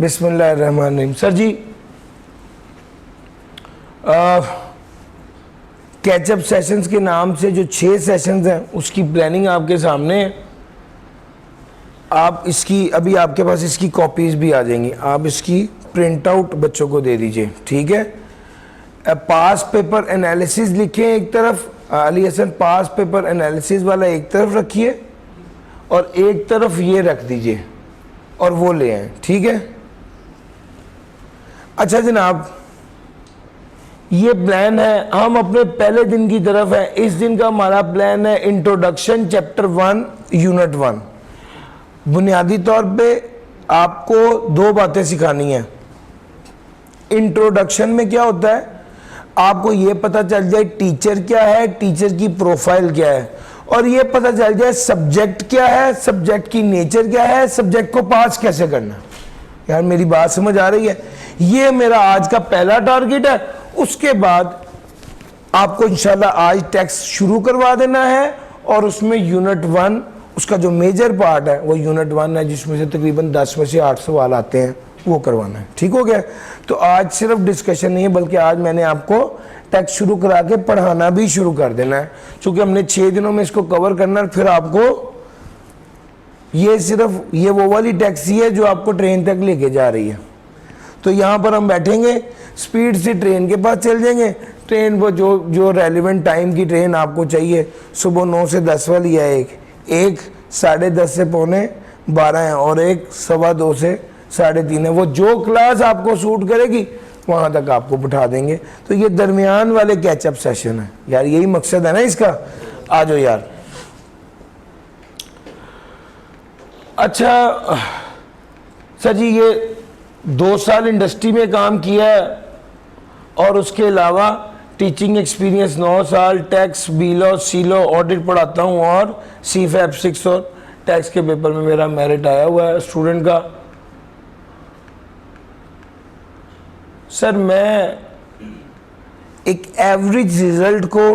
बिस्मिल्लाहिर्रहमानिर्रहीम। सर जी, catch up sessions के नाम से जो 6 सेशंस हैं उसकी प्लानिंग आपके सामने है। आप इसकी अभी आपके पास इसकी कॉपीज़ भी आ जाएंगी, आप इसकी प्रिंट आउट बच्चों को दे दीजिए, ठीक है। पास पेपर एनालिसिस लिखें एक तरफ, अली हसन पास पेपर एनालिसिस वाला एक तरफ रखिए और एक तरफ ये रख दीजिए और वो ले आए, ठीक है। अच्छा जनाब, ये प्लान है, हम अपने पहले दिन की तरफ है। इस दिन का हमारा प्लान है इंट्रोडक्शन चैप्टर 1 यूनिट 1। बुनियादी तौर पे आपको 2 बातें सिखानी है। इंट्रोडक्शन में क्या होता है, आपको ये पता चल जाए टीचर क्या है, टीचर की प्रोफाइल क्या है, और ये पता चल जाए सब्जेक्ट क्या है, सब्जेक्ट की नेचर क्या है, सब्जेक्ट को पास कैसे करना। यार मेरी बात समझ आ रही है? ये मेरा आज का पहला टारगेट है। उसके बाद आपको इंशाल्लाह आज टेक्स्ट शुरू करवा देना है और उसमें यूनिट 1 उसका जो मेजर पार्ट है वो यूनिट 1 है, जिसमें से तकरीबन 10 में से 8 सवाल आते हैं, वो करवाना है। ठीक हो गया? तो आज सिर्फ डिस्कशन नहीं है, बल्कि आज मैंने आपको टेक्स्ट शुरू करा के पढ़ाना भी शुरू कर देना है, क्योंकि हमने 6 दिनों में इसको कवर करना है। फिर आपको ये सिर्फ ये वो वाली टैक्सी है जो आपको ट्रेन तक लेके जा रही है। तो यहाँ पर हम बैठेंगे, स्पीड से ट्रेन के पास चल जाएंगे। ट्रेन वो जो रेलिवेंट टाइम की ट्रेन आपको चाहिए, सुबह 9 से 10 वाली है, एक 10:30 से 11:45 है, और एक 2:15 से 3:30 है। वो जो क्लास आपको सूट करेगी वहाँ तक आपको बिठा देंगे। तो ये दरमियान वाले कैचअप सेशन है यार, यही मकसद है ना इसका। आ जाओ यार। अच्छा सर जी, ये 2 साल इंडस्ट्री में काम किया है और उसके अलावा टीचिंग एक्सपीरियंस 9 साल, टैक्स, बीलो, सीलो, ऑडिट पढ़ाता हूँ और CFAP 6 और टैक्स के पेपर में मेरा मेरिट आया हुआ है स्टूडेंट का। सर मैं एक एवरेज रिजल्ट को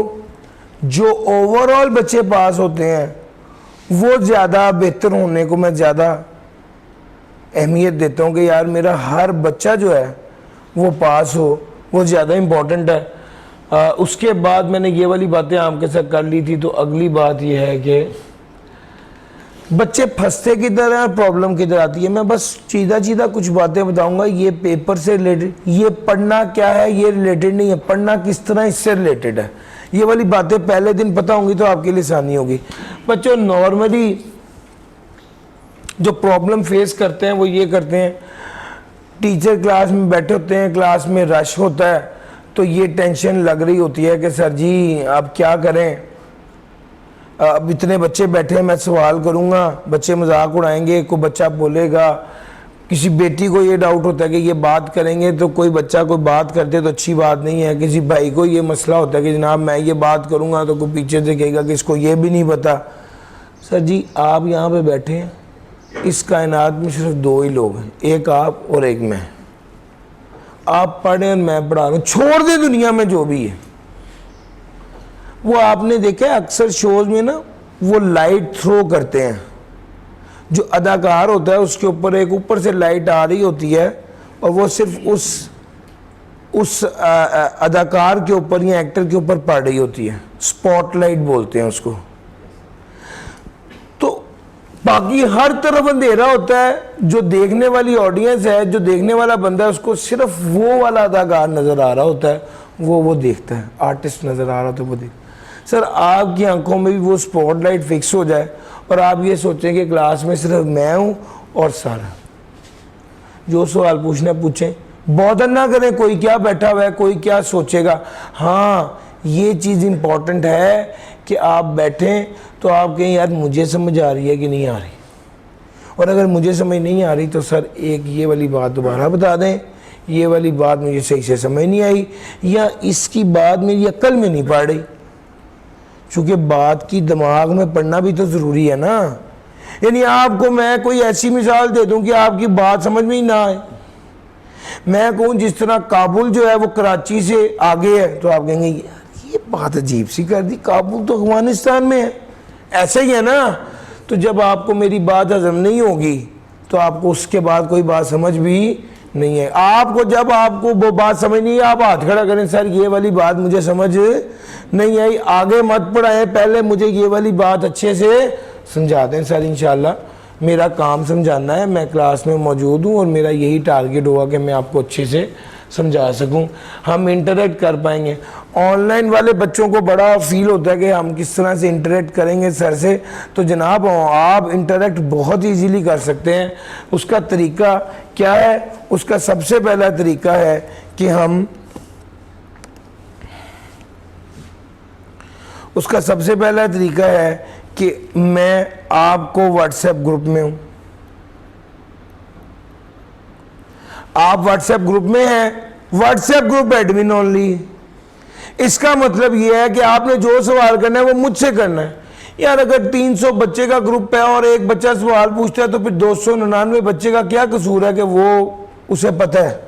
जो ओवरऑल बच्चे पास होते हैं वो ज़्यादा बेहतर होने को मैं ज़्यादा अहमियत देता हूँ कि यार मेरा हर बच्चा जो है वो पास हो, वो ज़्यादा इम्पोर्टेंट है। उसके बाद मैंने ये वाली बातें आपके साथ कर ली थी। तो अगली बात ये है कि बच्चे फंसते किधर हैं और प्रॉब्लम किधर आती है। मैं बस सीधा कुछ बातें बताऊंगा। ये पेपर से रिलेटेड, ये पढ़ना क्या है ये रिलेटेड नहीं है, पढ़ना किस तरह इससे रिलेटेड है। ये वाली बातें पहले दिन पता होंगी तो आपके लिए आसानी होगी। बच्चों नॉर्मली जो प्रॉब्लम फेस करते हैं वो ये करते हैं, टीचर क्लास में बैठे होते हैं, क्लास में रश होता है, तो ये टेंशन लग रही होती है कि सर जी अब क्या करें, अब इतने बच्चे बैठे हैं, मैं सवाल करूंगा, बच्चे मजाक उड़ाएंगे, कोई बच्चा बोलेगा। किसी बेटी को ये डाउट होता है कि ये बात करेंगे तो कोई बच्चा कोई बात करते तो अच्छी बात नहीं है। किसी भाई को ये मसला होता है कि जनाब मैं ये बात करूंगा तो कोई पीछे से कहेगा कि इसको ये भी नहीं पता। सर जी आप यहाँ पे बैठे हैं, इस कायनात में सिर्फ 2 ही लोग हैं, एक आप और एक मैं। आप पढ़ें और मैं पढ़ा रहा हूँ, छोड़ दे दुनिया में जो भी है। वो आपने देखा है अक्सर शोज में ना, वो लाइट थ्रो करते हैं, जो अदाकार होता है उसके ऊपर एक ऊपर से लाइट आ रही होती है और वो सिर्फ उस अदाकार के ऊपर या एक्टर के ऊपर पड़ रही होती है, स्पॉटलाइट बोलते हैं उसको। तो बाकी हर तरफ अंधेरा होता है। जो देखने वाली ऑडियंस है, जो देखने वाला बंदा है, उसको सिर्फ वो वाला अदाकार नजर आ रहा होता है, वो देखता है, आर्टिस्ट नजर आ रहा तो वो देखता। सर आपकी आंखों में भी वो स्पॉटलाइट फिक्स हो जाए और आप ये सोचें कि क्लास में सिर्फ मैं हूँ और सारा, जो सवाल पूछना पूछें, बॉदर ना करें कोई क्या बैठा हुआ है, कोई क्या सोचेगा। हाँ ये चीज़ इम्पॉर्टेंट है कि आप बैठें तो आप कहें यार मुझे समझ आ रही है कि नहीं आ रही, और अगर मुझे समझ नहीं आ रही तो सर एक ये वाली बात दोबारा बता दें, ये वाली बात मुझे सही से समझ नहीं आई, या इसकी बात मेरी अक्ल में नहीं पड़ रही। चूँकि बात की दिमाग में पढ़ना भी तो ज़रूरी है ना। यानी आपको मैं कोई ऐसी मिसाल दे दूं कि आपकी बात समझ में ही ना आए। मैं कहूँ जिस तरह काबुल जो है वो कराची से आगे है, तो आप कहेंगे यार ये बात अजीब सी कर दी, काबुल तो अफगानिस्तान में है, ऐसा ही है ना। तो जब आपको मेरी बात हजम नहीं होगी तो आपको उसके बाद कोई बात समझ भी नहीं है। आपको जब आपको वो बात समझ नहीं है, आप हाथ खड़ा करें, सर ये वाली बात मुझे समझ नहीं आई, आगे मत पढ़ाएं, पहले मुझे ये वाली बात अच्छे से समझा दें सर। इंशाल्लाह मेरा काम समझाना है, मैं क्लास में मौजूद हूँ और मेरा यही टारगेट होगा कि मैं आपको अच्छे से समझा सकूं, हम इंटरेक्ट कर पाएंगे। ऑनलाइन वाले बच्चों को बड़ा फील होता है कि हम किस तरह से इंटरेक्ट करेंगे सर से, तो जनाब आप इंटरेक्ट बहुत इजीली कर सकते हैं। उसका तरीका क्या है? उसका सबसे पहला तरीका है कि मैं आपको व्हाट्सएप ग्रुप में हूं, आप व्हाट्सएप ग्रुप में हैं, व्हाट्सएप ग्रुप एडमिन ओनली। इसका मतलब यह है कि आपने जो सवाल करना है वो मुझसे करना है। यार अगर 300 बच्चे का ग्रुप है और एक बच्चा सवाल पूछता है तो फिर 299 बच्चे का क्या कसूर है कि वो उसे पता है?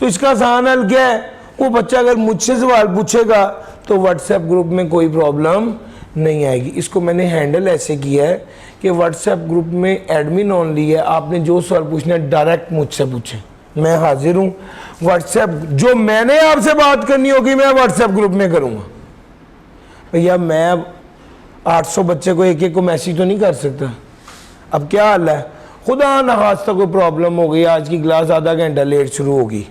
तो इसका आसान हल क्या है? वो बच्चा अगर मुझसे सवाल पूछेगा तो व्हाट्सएप ग्रुप में कोई प्रॉब्लम नहीं आएगी। इसको मैंने हैंडल ऐसे किया है कि व्हाट्सएप ग्रुप में एडमिन ओनली है, आपने जो सवाल पूछना है डायरेक्ट मुझसे पूछें, मैं हाजिर हूँ। व्हाट्सएप जो मैंने आपसे बात करनी होगी मैं व्हाट्सएप ग्रुप में करूँगा। भैया मैं 800 बच्चे को एक को मैसेज तो नहीं कर सकता। अब क्या हाल है, खुदा न खास्ता कोई प्रॉब्लम हो गई, आज की क्लास आधा घंटा लेट शुरू होगी,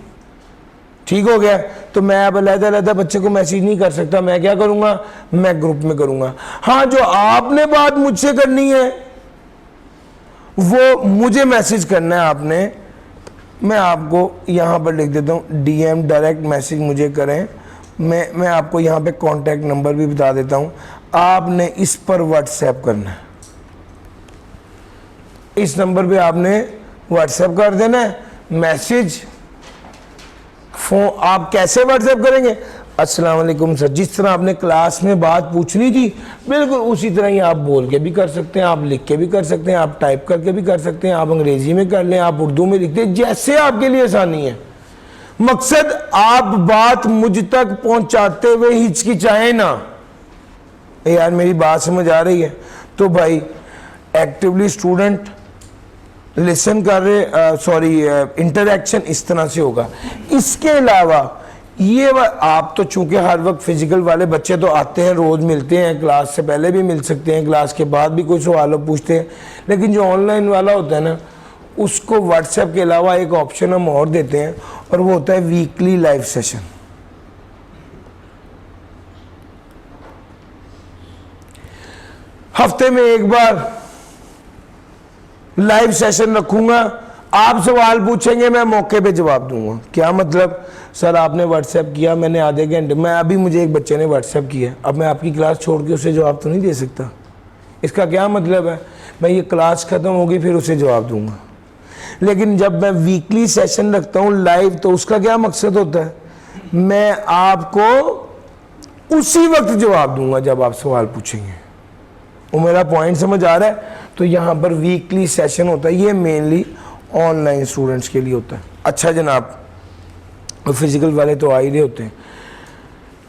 ठीक हो गया, तो मैं अब अलग-अलग बच्चे को मैसेज नहीं कर सकता। मैं क्या करूँगा? मैं ग्रुप में करूँगा। हाँ, जो आपने बात मुझसे करनी है वो मुझे मैसेज करना है आपने। मैं आपको यहाँ पर लिख देता हूँ DM डायरेक्ट मैसेज मुझे करें। मैं आपको यहाँ पे कांटेक्ट नंबर भी बता देता हूँ, आपने इस पर व्हाट्सएप करना है, इस नंबर पे आपने व्हाट्सएप कर देना है मैसेज। फोन आप कैसे व्हाट्सएप करेंगे? अस्सलाम वालेकुम सर, जिस तरह आपने क्लास में बात पूछनी थी बिल्कुल उसी तरह ही आप बोल के भी कर सकते हैं, आप लिख के भी कर सकते हैं, आप टाइप करके भी कर सकते हैं, आप अंग्रेजी में कर लें, आप उर्दू में लिख दें, जैसे आपके लिए आसानी है। मकसद आप बात मुझ तक पहुंचाते हुए हिचकिचाएं ना। यार मेरी बात समझ आ रही है? तो भाई एक्टिवली स्टूडेंट लिसन कर रहे, इंटरेक्शन इस तरह से होगा। इसके अलावा ये आप तो चूंकि हर वक्त फिजिकल वाले बच्चे तो आते हैं, रोज मिलते हैं, क्लास से पहले भी मिल सकते हैं, क्लास के बाद भी कोई सवाल पूछते हैं, लेकिन जो ऑनलाइन वाला होता है ना उसको व्हाट्सएप के अलावा एक ऑप्शन हम और देते हैं और वो होता है वीकली लाइव सेशन। हफ्ते में एक बार लाइव सेशन रखूंगा, आप सवाल पूछेंगे, मैं मौके पे जवाब दूंगा। क्या मतलब? सर आपने व्हाट्सएप किया, मैंने आधे घंटे में, अभी मुझे एक बच्चे ने व्हाट्सएप किया, अब मैं आपकी क्लास छोड़ के उसे जवाब तो नहीं दे सकता। इसका क्या मतलब है? मैं ये क्लास खत्म होगी फिर उसे जवाब दूंगा। लेकिन जब मैं वीकली सेशन रखता हूँ लाइव, तो उसका क्या मकसद होता है? मैं आपको उसी वक्त जवाब दूंगा जब आप सवाल पूछेंगे। वो मेरा पॉइंट समझ आ रहा है? तो यहाँ पर वीकली सेशन होता है, ये मेनली ऑनलाइन स्टूडेंट्स के लिए होता है। अच्छा जनाब, फिजिकल वाले तो आ ही रहे होते हैं।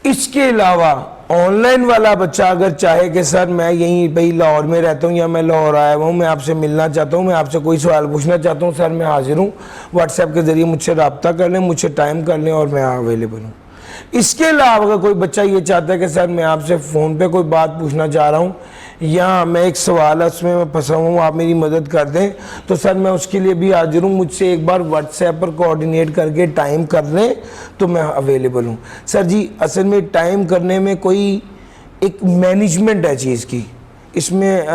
इसके अलावा ऑनलाइन वाला बच्चा अगर चाहे कि सर मैं यहीं भाई लाहौर में रहता हूँ या मैं लाहौर आया हुआ हूँ, मैं आपसे मिलना चाहता हूँ, मैं आपसे कोई सवाल पूछना चाहता हूँ, सर मैं हाजिर हूँ, व्हाट्सएप के ज़रिए मुझसे रब्ता कर लें, मुझसे टाइम कर लें और मैं अवेलेबल हूँ। इसके अलावा अगर कोई बच्चा ये चाहता है कि सर मैं आपसे फ़ोन पे कोई बात पूछना चाह रहा हूँ या मैं एक सवाल है उसमें मैं फंसा हूँ, आप मेरी मदद कर दें, तो सर मैं उसके लिए भी हाजिर हूँ, मुझसे एक बार व्हाट्सएप पर कोऑर्डिनेट करके टाइम कर लें तो मैं अवेलेबल हूँ। सर जी असल में टाइम करने में कोई एक मैनेजमेंट है चीज़ की, इसमें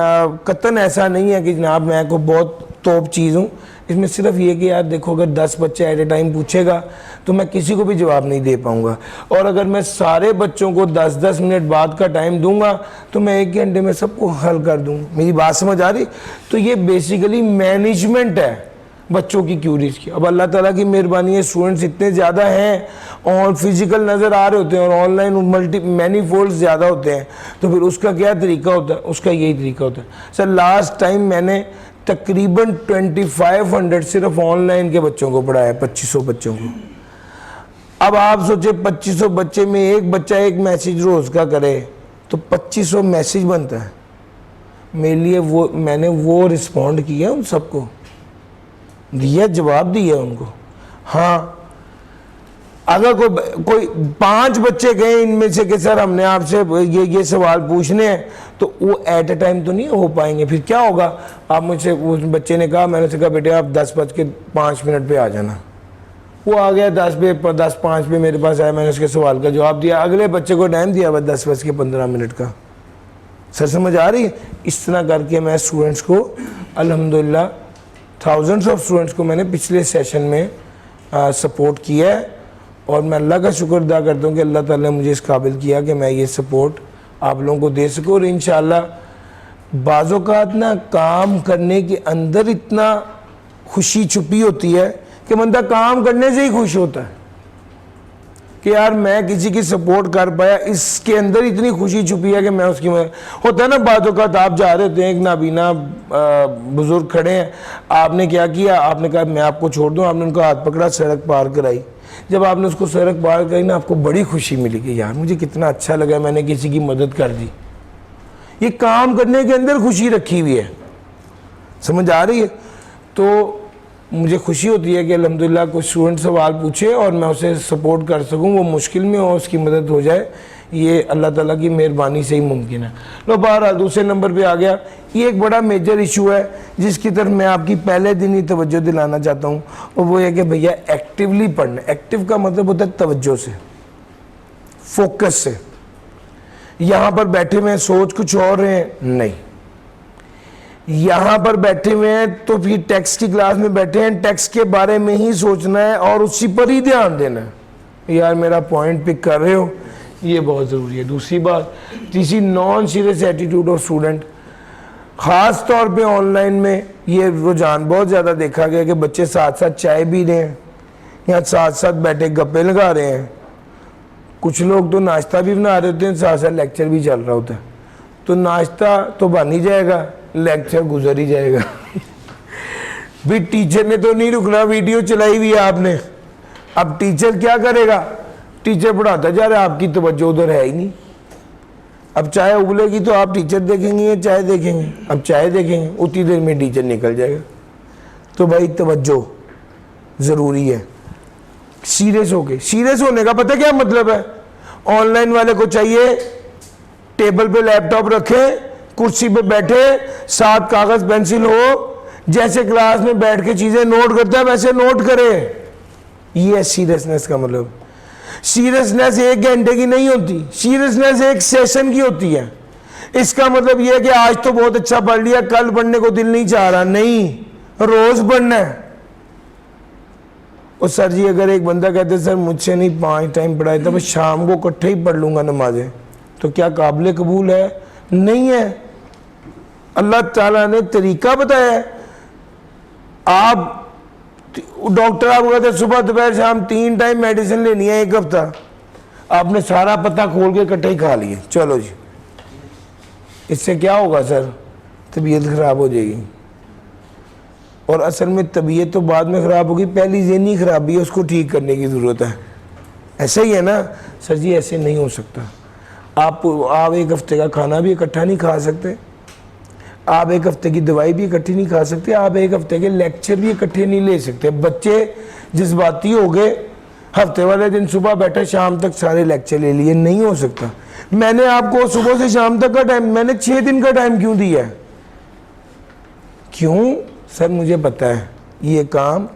कतन ऐसा नहीं है कि जनाब मैं को बहुत तोप चीज़ हूँ। इसमें सिर्फ ये कि यार देखो अगर 10 बच्चे एट ए टाइम पूछेगा तो मैं किसी को भी जवाब नहीं दे पाऊँगा, और अगर मैं सारे बच्चों को 10-10 मिनट बाद का टाइम दूंगा तो मैं 1 घंटे में सबको हल कर दूँ। मेरी बात समझ आ रही? तो ये बेसिकली मैनेजमेंट है बच्चों की क्यूरीज की। अब अल्लाह ताला की मेहरबानी है, स्टूडेंट्स इतने ज़्यादा हैं और फिजिकल नज़र आ रहे होते हैं और ऑनलाइन मैनी फोल्ड्स ज़्यादा होते हैं, तो फिर उसका क्या तरीका होता है? उसका यही तरीका होता है। सर लास्ट टाइम मैंने तकरीबन 2500 सिर्फ ऑनलाइन के बच्चों को पढ़ाया, 2500 बच्चों को। अब आप सोचे 2500 बच्चे में एक बच्चा एक मैसेज रोज़ का करे तो 2500 मैसेज बनता है। मेरे लिए वो मैंने वो रिस्पॉन्ड किया उन सबको, दिया जवाब दिया उनको। हाँ, अगर कोई 5 बच्चे गए इनमें से कि सर हमने आपसे ये सवाल पूछने हैं, तो वो एट ए टाइम तो नहीं हो पाएंगे। फिर क्या होगा, आप मुझसे, उस बच्चे ने कहा, मैंने कहा बेटे आप 10:05 पे आ जाना। वो आ गया 10:05 पे मेरे पास आया, मैंने उसके सवाल का जवाब दिया। अगले बच्चे को टाइम दिया 10:15 का। सर समझ आ रही है? इस तरह करके मैं स्टूडेंट्स को अल्हम्दुलिल्लाह थाउजेंड्स ऑफ स्टूडेंट्स को मैंने पिछले सेशन में सपोर्ट किया है, और मैं अल्लाह का शुक्र अदा करता हूँ कि अल्लाह ताला ने मुझे इस काबिल किया कि मैं ये सपोर्ट आप लोगों को दे सकूँ। और इंशाअल्लाह बाज़-औक़ात ना काम करने के अंदर इतना खुशी छुपी होती है कि बंदा काम करने से ही खुश होता है कि यार मैं किसी की सपोर्ट कर पाया, इसके अंदर इतनी खुशी छुपी है कि मैं उसकी होता है ना बाज़-औक़ात आप जा रहे होते हैं, एक नाबीना बुज़ुर्ग खड़े हैं, आपने क्या किया, आपने कहा मैं आपको छोड़ दूँ, आपने उनका हाथ पकड़ा, सड़क पार कराई। जब आपने उसको सड़क पार करी ना, आपको बड़ी खुशी मिली कि यार मुझे कितना अच्छा लगा, मैंने किसी की मदद कर दी। ये काम करने के अंदर खुशी रखी हुई है, समझ आ रही है? तो मुझे खुशी होती है कि अल्हम्दुलिल्लाह कुछ स्टूडेंट सवाल पूछे और मैं उसे सपोर्ट कर सकूं, वो मुश्किल में हो उसकी मदद हो जाए, ये अल्लाह ताला की मेहरबानी से ही मुमकिन है। लो बहरहाल दूसरे नंबर पे आ गया, ये एक बड़ा मेजर इशू है जिसकी तरफ मैं आपकी पहले दिन ही तवज्जो दिलाना चाहता हूँ, और वो है कि भैया एक्टिवली पढ़ना। एक्टिव का मतलब होता है तवज्जो से, फोकस से। यहाँ पर बैठे हुए सोच कुछ और रहे हैं, नहीं, यहाँ पर बैठे हुए हैं तो फिर टेक्स्ट की क्लास में बैठे हैं, टेक्स्ट के बारे में ही सोचना है और उसी पर ही ध्यान देना है। यार मेरा पॉइंट पिक कर रहे हो, ये बहुत ज़रूरी है। दूसरी बात, तीसरी non serious attitude of student, ख़ास तौर पे ऑनलाइन में ये रुझान बहुत ज़्यादा देखा गया कि बच्चे साथ साथ चाय पी रहे हैं या साथ साथ बैठे गप्पे लगा रहे हैं। कुछ लोग तो नाश्ता भी बना रहे होते हैं, साथ साथ लेक्चर भी चल रहा होता है। तो नाश्ता तो बन ही जाएगा, लेक्चर गुजर ही जाएगा। भी टीचर ने तो नहीं रुकना, वीडियो चलाई हुई है आपने, अब टीचर क्या करेगा, टीचर पढ़ाता जा रहा है, आपकी तवज्जो उधर है ही नहीं। अब चाय उबलेगी तो आप टीचर देखेंगे या चाय देखेंगे? अब चाय देखेंगे, उतनी देर में टीचर निकल जाएगा। तो भाई तवज्जो ज़रूरी है, सीरियस होके। सीरियस होने का पता क्या मतलब है? ऑनलाइन वाले को चाहिए टेबल पे लैपटॉप रखे, कुर्सी पे बैठे, साथ कागज पेंसिल हो, जैसे क्लास में बैठ के चीजें नोट करता है वैसे नोट करे। ये है सीरियसनेस का मतलब। सीरियसनेस 1 घंटे की नहीं होती, सीरियसनेस 1 सेशन की होती है। इसका मतलब यह है कि आज तो बहुत अच्छा पढ़ लिया, कल पढ़ने को दिल नहीं चाह रहा, नहीं, रोज पढ़ना है। और सर जी अगर एक बंदा कहते सर मुझसे नहीं 5 टाइम पढ़ाए तो मैं शाम को इकट्ठे ही पढ़ लूंगा नमाजें, तो क्या काबिल कबूल है? नहीं है। अल्लाह ताला ने तरीका बताया है। आप डॉक्टर आपको कहते हैं सुबह दोपहर शाम 3 टाइम मेडिसिन लेनी है 1 हफ्ता, आपने सारा पत्ता खोल के इकट्ठे ही खा लिए, चलो जी, इससे क्या होगा सर? तबीयत खराब हो जाएगी। और असल में तबीयत तो बाद में ख़राब होगी, पहली ज़हनी खराबी है, उसको ठीक करने की ज़रूरत है। ऐसा ही है ना सर जी? ऐसे नहीं हो सकता। आप 1 हफ्ते का खाना भी इकट्ठा नहीं खा सकते, आप 1 हफ्ते की दवाई भी इकट्ठी नहीं खा सकते, आप 1 हफ्ते के लेक्चर भी इकट्ठे नहीं ले सकते। बच्चे जज्बाती हो गए, हफ्ते वाले दिन सुबह बैठे शाम तक सारे लेक्चर ले लिए, नहीं हो सकता। मैंने आपको सुबह से शाम तक का टाइम, मैंने 6 दिन का टाइम क्यों दिया है? क्यों सर? मुझे पता है ये काम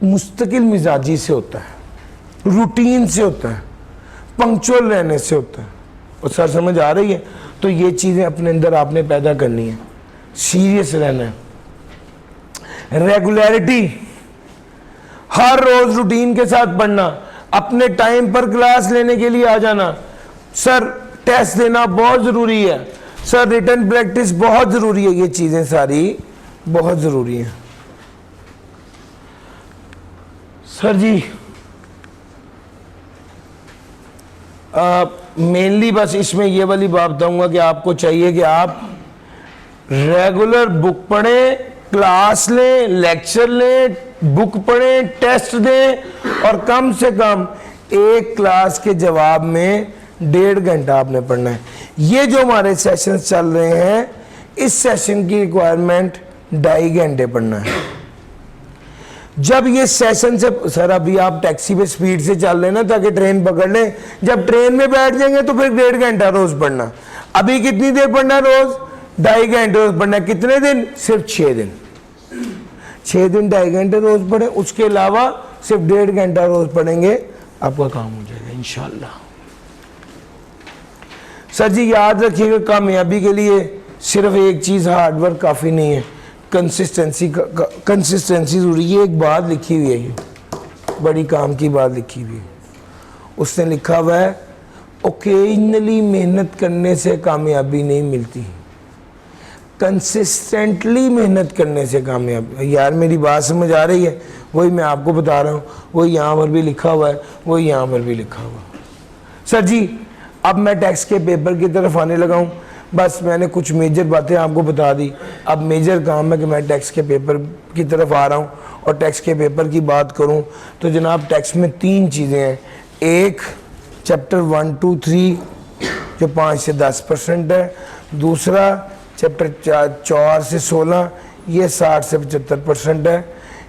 मुस्तकिल मिजाजी से होता है, रूटीन से होता है, पंक्चुअल रहने से होता है। और सर समझ आ रही है? तो ये चीज़ें अपने अंदर आपने पैदा करनी है, सीरियस रहना है, रेगुलरिटी, हर रोज रूटीन के साथ पढ़ना, अपने टाइम पर क्लास लेने के लिए आ जाना। सर टेस्ट देना बहुत ज़रूरी है, सर रिटन प्रैक्टिस बहुत ज़रूरी है, ये चीज़ें सारी बहुत ज़रूरी हैं। सर जी मेनली बस इसमें ये वाली बात बताऊंगा कि आपको चाहिए कि आप रेगुलर बुक पढ़ें, क्लास लें, लेक्चर लें, बुक पढ़ें, टेस्ट दें, और कम से कम एक क्लास के जवाब में 1.5 घंटा आपने पढ़ना है। ये जो हमारे सेशन चल रहे हैं, इस सेशन की रिक्वायरमेंट 2.5 घंटे पढ़ना है। जब ये सेशन से, सर अभी आप टैक्सी पे स्पीड से चल रहे ना ताकि ट्रेन पकड़ लें, जब ट्रेन में बैठ जाएंगे तो फिर 1.5 घंटा रोज पढ़ना। अभी कितनी देर पढ़ना रोज? 2.5 घंटे रोज पढ़ना। कितने दिन? सिर्फ 6 दिन। 6 दिन 2.5 घंटे रोज पढ़े, उसके अलावा सिर्फ 1.5 घंटा रोज पढ़ेंगे, आपका काम हो जाएगा इंशाल्लाह। सर जी याद रखिएगा, कामयाबी के लिए सिर्फ एक चीज हार्डवर्क काफी नहीं है, कंसिस्टेंसी कंसिस्टेंसी जरूरी है। एक बात लिखी हुई है, ये बड़ी काम की बात लिखी हुई है, उसने लिखा हुआ है ओकेजनली मेहनत करने से कामयाबी नहीं मिलती, कंसिस्टेंटली मेहनत करने से कामयाबी। यार मेरी बात समझ आ रही है? वही मैं आपको बता रहा हूँ, वही यहाँ पर भी लिखा हुआ है, वही यहाँ पर भी लिखा हुआ है। सर जी अब मैं टैक्स के पेपर की तरफ आने लगा हूँ, बस मैंने कुछ मेजर बातें आपको बता दी। अब मेजर काम है कि मैं टैक्स के पेपर की तरफ आ रहा हूँ, और टैक्स के पेपर की बात करूँ तो जनाब टैक्स में 3 चीज़ें हैं। एक चैप्टर 1, 2, 3 जो 5 से 10% है, दूसरा चैप्टर 4 से 16 ये 60 से 75% है,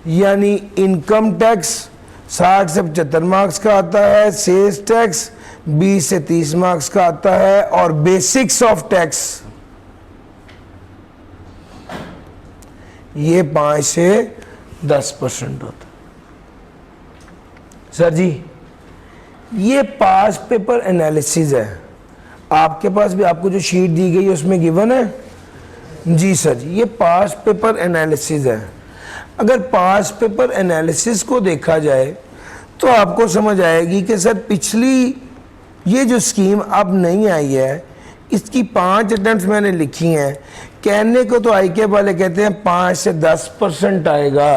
यानी इनकम टैक्स 60 से 75 मार्क्स का आता है, सेल्स टैक्स 20 से 30 मार्क्स का आता है, और बेसिक्स ऑफ टैक्स ये 5 से 10% होता है। सर जी ये पास पेपर एनालिसिस है, आपके पास भी आपको जो शीट दी गई है उसमें गिवन है जी। सर जी ये पास पेपर एनालिसिस है। अगर पास पेपर एनालिसिस को देखा जाए तो आपको समझ आएगी कि सर पिछली ये जो स्कीम अब नहीं आई है, इसकी 5 अटेम्प्ट्स मैंने लिखी हैं। कहने को तो आईके वाले कहते हैं 5 से 10% आएगा।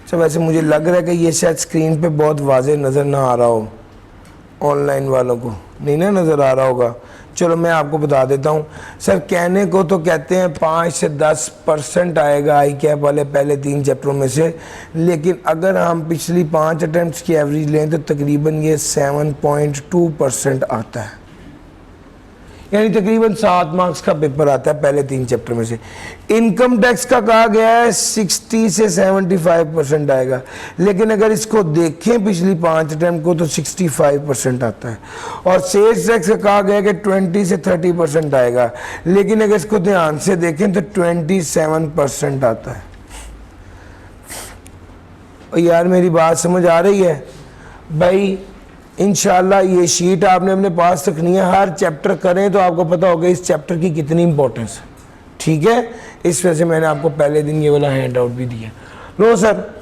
अच्छा वैसे मुझे लग रहा है कि ये शायद स्क्रीन पे बहुत वाज़ेह नज़र ना आ रहा हो, ऑनलाइन वालों को नहीं ना नज़र आ रहा होगा। चलो मैं आपको बता देता हूँ। सर कहने को तो कहते हैं 5 से 10% आएगा आई कैप वाले पहले 3 चैप्टरों में से, लेकिन अगर हम पिछली 5 अटेम्प्ट्स की एवरेज लें तो तकरीबन ये 7.2% आता है, यानी तकरीबन 7 मार्क्स का पेपर आता है पहले 3 चैप्टर में से। इनकम टैक्स का कहा गया है 60 से 75% आएगा, लेकिन अगर इसको देखें पिछली 5 अटेम्प्ट को तो 65% आता है। और सेल्स टैक्स का कहा गया है कि 20 से 30% आएगा, लेकिन अगर इसको ध्यान से देखें तो 27% आता है। और यार मेरी बात समझ आ रही है भाई? इंशाल्लाह ये शीट आपने अपने पास रखनी है, हर चैप्टर करें तो आपको पता होगा इस चैप्टर की कितनी इंपॉर्टेंस है। ठीक है, इस वजह से मैंने आपको पहले दिन ये वाला हैंड आउट भी दिया। लो सर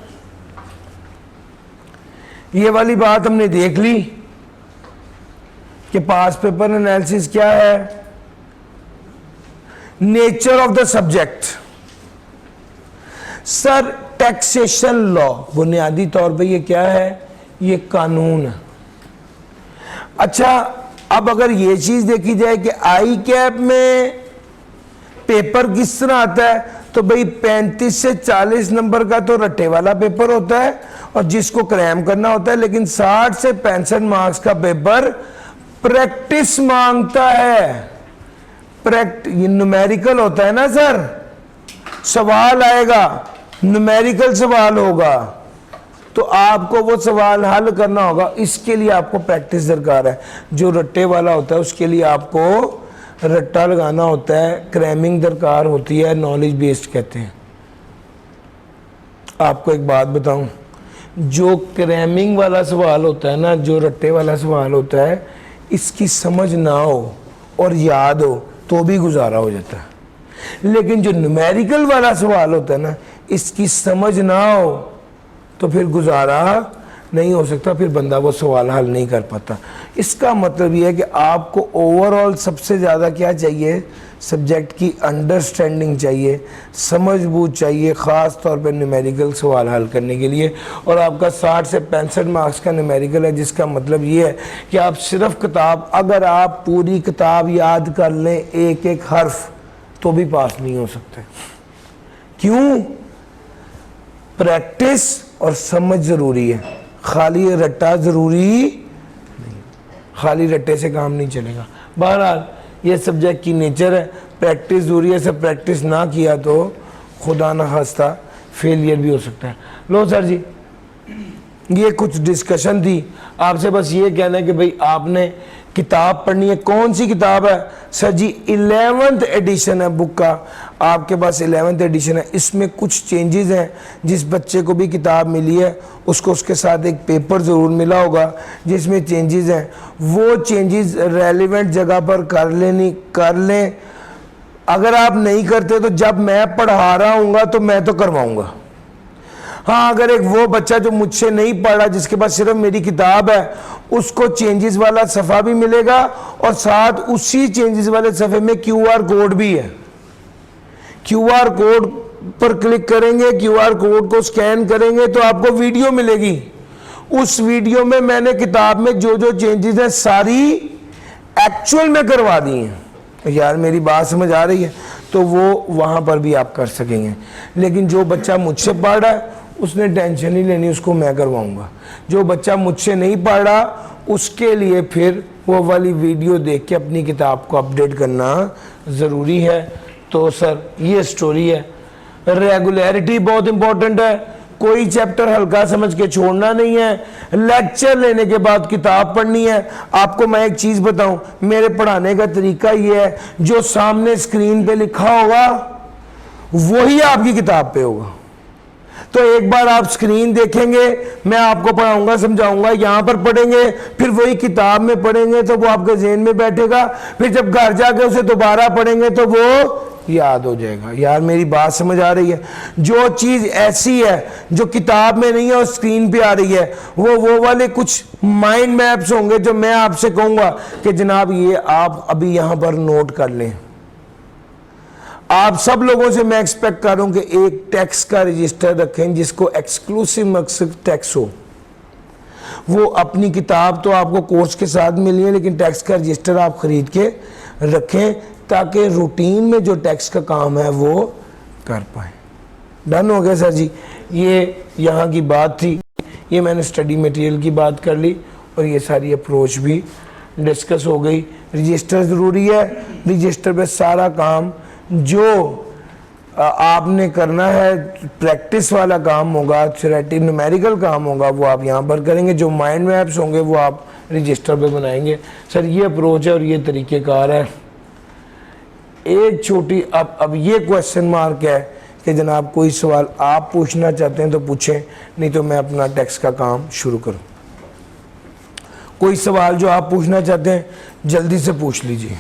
ये वाली बात हमने देख ली कि पास पेपर एनालिसिस क्या है, nature of the subject. Sir taxation law बुनियादी तौर पे ये क्या है? ये कानून है। अच्छा अब अगर ये चीज देखी जाए कि आई कैप में पेपर किस तरह आता है, तो भाई 35 से 40 नंबर का तो रट्टे वाला पेपर होता है और जिसको क्रैम करना होता है, लेकिन 60 से 65 मार्क्स का पेपर प्रैक्टिस मांगता है। ये न्यूमेरिकल होता है ना सर, सवाल आएगा, न्यूमेरिकल सवाल होगा, तो आपको वो सवाल हल करना होगा। इसके लिए आपको प्रैक्टिस दरकार है। जो रट्टे वाला होता है उसके लिए आपको रट्टा लगाना होता है, क्रैमिंग दरकार होती है, नॉलेज बेस्ड कहते हैं। आपको एक बात बताऊं, जो क्रैमिंग वाला सवाल होता है ना, जो रट्टे वाला सवाल होता है, इसकी समझ ना हो और याद हो तो भी गुजारा हो जाता है। लेकिन जो न्यूमेरिकल वाला सवाल होता है ना, इसकी समझ ना हो तो फिर गुजारा नहीं हो सकता, फिर बंदा वो सवाल हल नहीं कर पाता। इसका मतलब ये है कि आपको ओवरऑल सबसे ज़्यादा क्या चाहिए? सब्जेक्ट की अंडरस्टैंडिंग चाहिए, समझ बूझ चाहिए, ख़ास तौर पे न्यूमेरिकल सवाल हल करने के लिए। और आपका 60 से 65 मार्क्स का न्यूमेरिकल है, जिसका मतलब ये है कि आप सिर्फ किताब, अगर आप पूरी किताब याद कर लें एक एक हर्फ तो भी पास नहीं हो सकते। क्यों? प्रैक्टिस और समझ ज़रूरी है, खाली रट्टा ज़रूरी नहीं। खाली रट्टे से काम नहीं चलेगा। बहरहाल ये सब्जेक्ट की नेचर है, प्रैक्टिस ज़रूरी है, सब प्रैक्टिस ना किया तो खुदा न खास्ता फेलियर भी हो सकता है। लो सर जी, ये कुछ डिस्कशन थी, आपसे बस ये कहना है कि भाई आपने किताब पढ़नी है। कौन सी किताब है सर जी? 11th एडिशन है बुक का, आपके पास 11th एडिशन है। इसमें कुछ चेंजेस हैं, जिस बच्चे को भी किताब मिली है उसको उसके साथ एक पेपर ज़रूर मिला होगा जिसमें चेंजेस हैं। वो चेंजेस रेलिवेंट जगह पर कर लें। अगर आप नहीं करते तो जब मैं पढ़ा रहा हूँगा तो मैं तो करवाऊँगा। हाँ, अगर एक वो बच्चा जो मुझसे नहीं पढ़ रहा, जिसके पास सिर्फ मेरी किताब है, उसको चेंजेस वाला सफ़ा भी मिलेगा और साथ उसी चेंजेस वाले सफ़े में QR कोड भी है। QR कोड पर क्लिक करेंगे, QR कोड को स्कैन करेंगे तो आपको वीडियो मिलेगी। उस वीडियो में मैंने किताब में जो जो चेंजेस हैं सारी एक्चुअल में करवा दी हैं। यार मेरी बात समझ आ रही है? तो वो वहाँ पर भी आप कर सकेंगे। लेकिन जो बच्चा मुझसे पढ़ रहा है उसने टेंशन नहीं लेनी, उसको मैं करवाऊँगा। जो बच्चा मुझसे नहीं पढ़ रहा उसके लिए फिर वो वाली वीडियो देख के अपनी किताब को अपडेट करना ज़रूरी है। तो सर ये स्टोरी है। रेगुलरिटी बहुत इंपॉर्टेंट है, कोई चैप्टर हल्का समझ के छोड़ना नहीं है। लेक्चर लेने के बाद किताब पढ़नी है। आपको मैं एक चीज़ बताऊं, मेरे पढ़ाने का तरीका ये है, जो सामने स्क्रीन पे लिखा होगा वही आपकी किताब पे होगा। तो एक बार आप स्क्रीन देखेंगे, मैं आपको पढ़ाऊंगा समझाऊंगा, यहाँ पर पढ़ेंगे, फिर वही किताब में पढ़ेंगे तो वो आपके ज़हन में बैठेगा। फिर जब घर जाके उसे दोबारा पढ़ेंगे तो वो याद हो जाएगा। यार मेरी बात समझ आ रही है? जो चीज़ ऐसी है जो किताब में नहीं है और स्क्रीन पे आ रही है, वो वाले कुछ माइंड मैप्स होंगे जो मैं आपसे कहूँगा कि जनाब ये आप अभी यहाँ पर नोट कर लें। आप सब लोगों से मैं एक्सपेक्ट कर रहा हूं कि एक टैक्स का रजिस्टर रखें जिसको एक्सक्लूसिव मकसद टैक्स हो। वो अपनी किताब तो आपको कोर्स के साथ मिली है, लेकिन टैक्स का रजिस्टर आप खरीद के रखें ताकि रूटीन में जो टैक्स का काम है वो कर पाए। डन हो गया सर जी? ये यहाँ की बात थी, ये मैंने स्टडी मटेरियल की बात कर ली और ये सारी अप्रोच भी डिस्कस हो गई। रजिस्टर ज़रूरी है, रजिस्टर पे सारा काम जो आपने करना है, प्रैक्टिस वाला काम होगा, थ्योरेटिकल न्यूमेरिकल काम होगा, वो आप यहाँ पर करेंगे। जो माइंड मैप्स होंगे वो आप रजिस्टर पे बनाएंगे। सर ये अप्रोच है और ये तरीक़ेकार है। एक छोटी अब ये क्वेश्चन मार्क है कि जनाब कोई सवाल आप पूछना चाहते हैं तो पूछें, नहीं तो मैं अपना टैक्स का काम शुरू करूँ। कोई सवाल जो आप पूछना चाहते हैं जल्दी से पूछ लीजिए।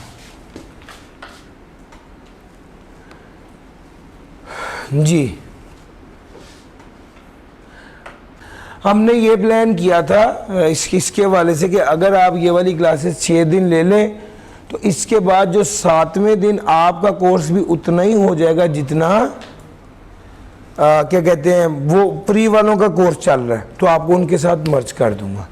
जी, हमने ये प्लान किया था इसके हवाले से कि अगर आप ये वाली क्लासेस 6 दिन ले लें तो इसके बाद जो 7वें दिन आपका कोर्स भी उतना ही हो जाएगा जितना क्या कहते हैं वो प्री वालों का कोर्स चल रहा है, तो आपको उनके साथ मर्ज कर दूंगा।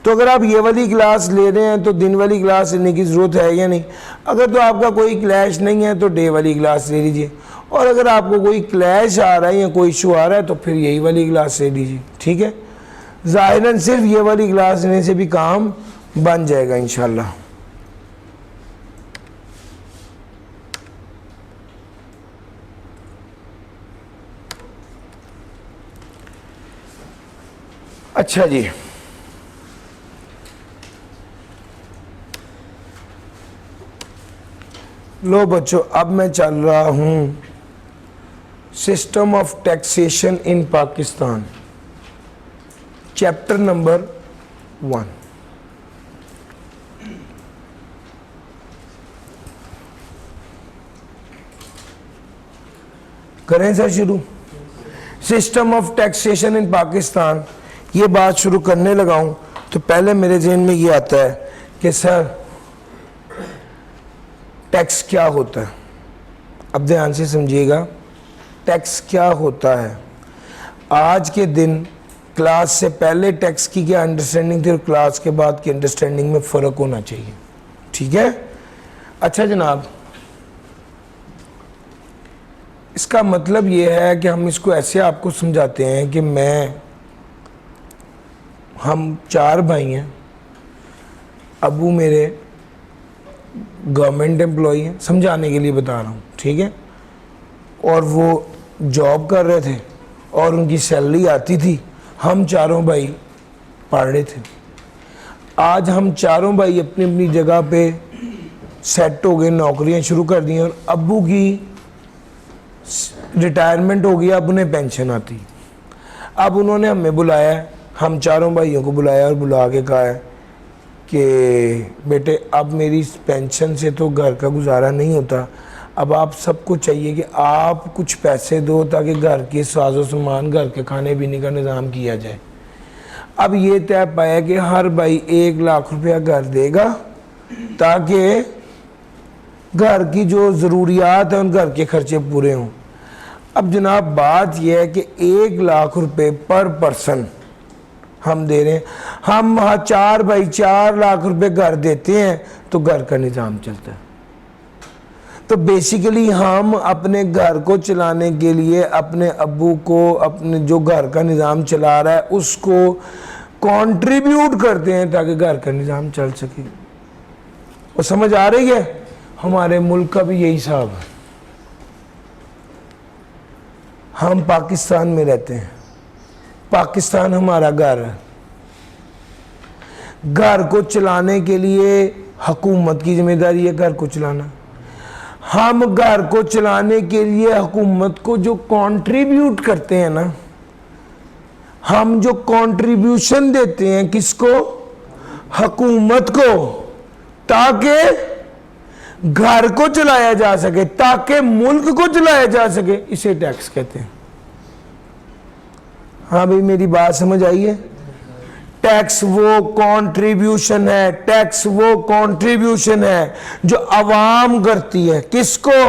तो अगर आप ये वाली क्लास ले रहे हैं तो दिन वाली क्लास लेने की ज़रूरत है या नहीं? अगर तो आपका कोई क्लैश नहीं है तो डे वाली क्लास ले लीजिए, और अगर आपको कोई क्लैश आ रहा है या कोई इशू आ रहा है तो फिर यही वाली क्लास ले लीजिए। ठीक है, ज़ाहिरन सिर्फ ये वाली क्लास लेने से भी काम बन जाएगा इंशाल्लाह। अच्छा जी, लो बच्चों, अब मैं चल रहा हूं system of taxation in Pakistan, chapter number 1। करें सर शुरू? System of taxation in Pakistan, ये बात शुरू करने लगा हूं तो पहले मेरे जहन में ये आता है कि सर टैक्स क्या होता है। अब ध्यान से समझिएगा, टैक्स क्या होता है। आज के दिन क्लास से पहले टैक्स की क्या अंडरस्टैंडिंग थी और क्लास के बाद की अंडरस्टैंडिंग में फ़र्क होना चाहिए। ठीक है? अच्छा जनाब, इसका मतलब ये है कि हम इसको ऐसे आपको समझाते हैं कि हम 4 भाई हैं, अबू मेरे गवर्नमेंट एम्प्लॉई हैं, समझाने के लिए बता रहा हूँ, ठीक है, और वो जॉब कर रहे थे और उनकी सैलरी आती थी, हम चारों भाई पढ़ रहे थे। आज हम चारों भाई अपनी अपनी जगह पे सेट हो गए, नौकरियां शुरू कर दी और अब्बू की रिटायरमेंट हो गई, अब उन्हें पेंशन आती। अब उन्होंने हमें बुलाया है, हम चारों भाइयों को बुलाया और बुला के कहा है कि बेटे अब मेरी पेंशन से तो घर का गुजारा नहीं होता, अब आप सबको चाहिए कि आप कुछ पैसे दो ताकि घर के साजो सामान, घर के खाने पीने का निज़ाम किया जाए। अब ये तय पाया कि हर भाई 1 लाख रुपया घर देगा ताकि घर की जो ज़रूरियात हैं उन घर के खर्चे पूरे हों। अब जनाब बात यह है कि 1 लाख रुपए पर पर्सन हम दे रहे हैं, हम 4 भाई 4 लाख रुपए घर देते हैं तो घर का निज़ाम चलता है। तो बेसिकली हम अपने घर को चलाने के लिए अपने अब्बू को, अपने जो घर का निज़ाम चला रहा है उसको कंट्रीब्यूट करते हैं ताकि घर का निज़ाम चल सके। और समझ आ रही है? हमारे मुल्क का भी यही हिसाब है। हम पाकिस्तान में रहते हैं, पाकिस्तान हमारा घर है, घर को चलाने के लिए हुकूमत की जिम्मेदारी है घर को चलाना। हम घर को चलाने के लिए हुकूमत को जो कंट्रीब्यूट करते हैं ना, हम जो कंट्रीब्यूशन देते हैं किसको? हुकूमत को, ताकि घर को चलाया जा सके, ताकि मुल्क को चलाया जा सके, इसे टैक्स कहते हैं। हाँ भाई मेरी बात समझ आई है? टैक्स वो कंट्रीब्यूशन है, टैक्स वो कंट्रीब्यूशन है जो अवाम करती है, किसको?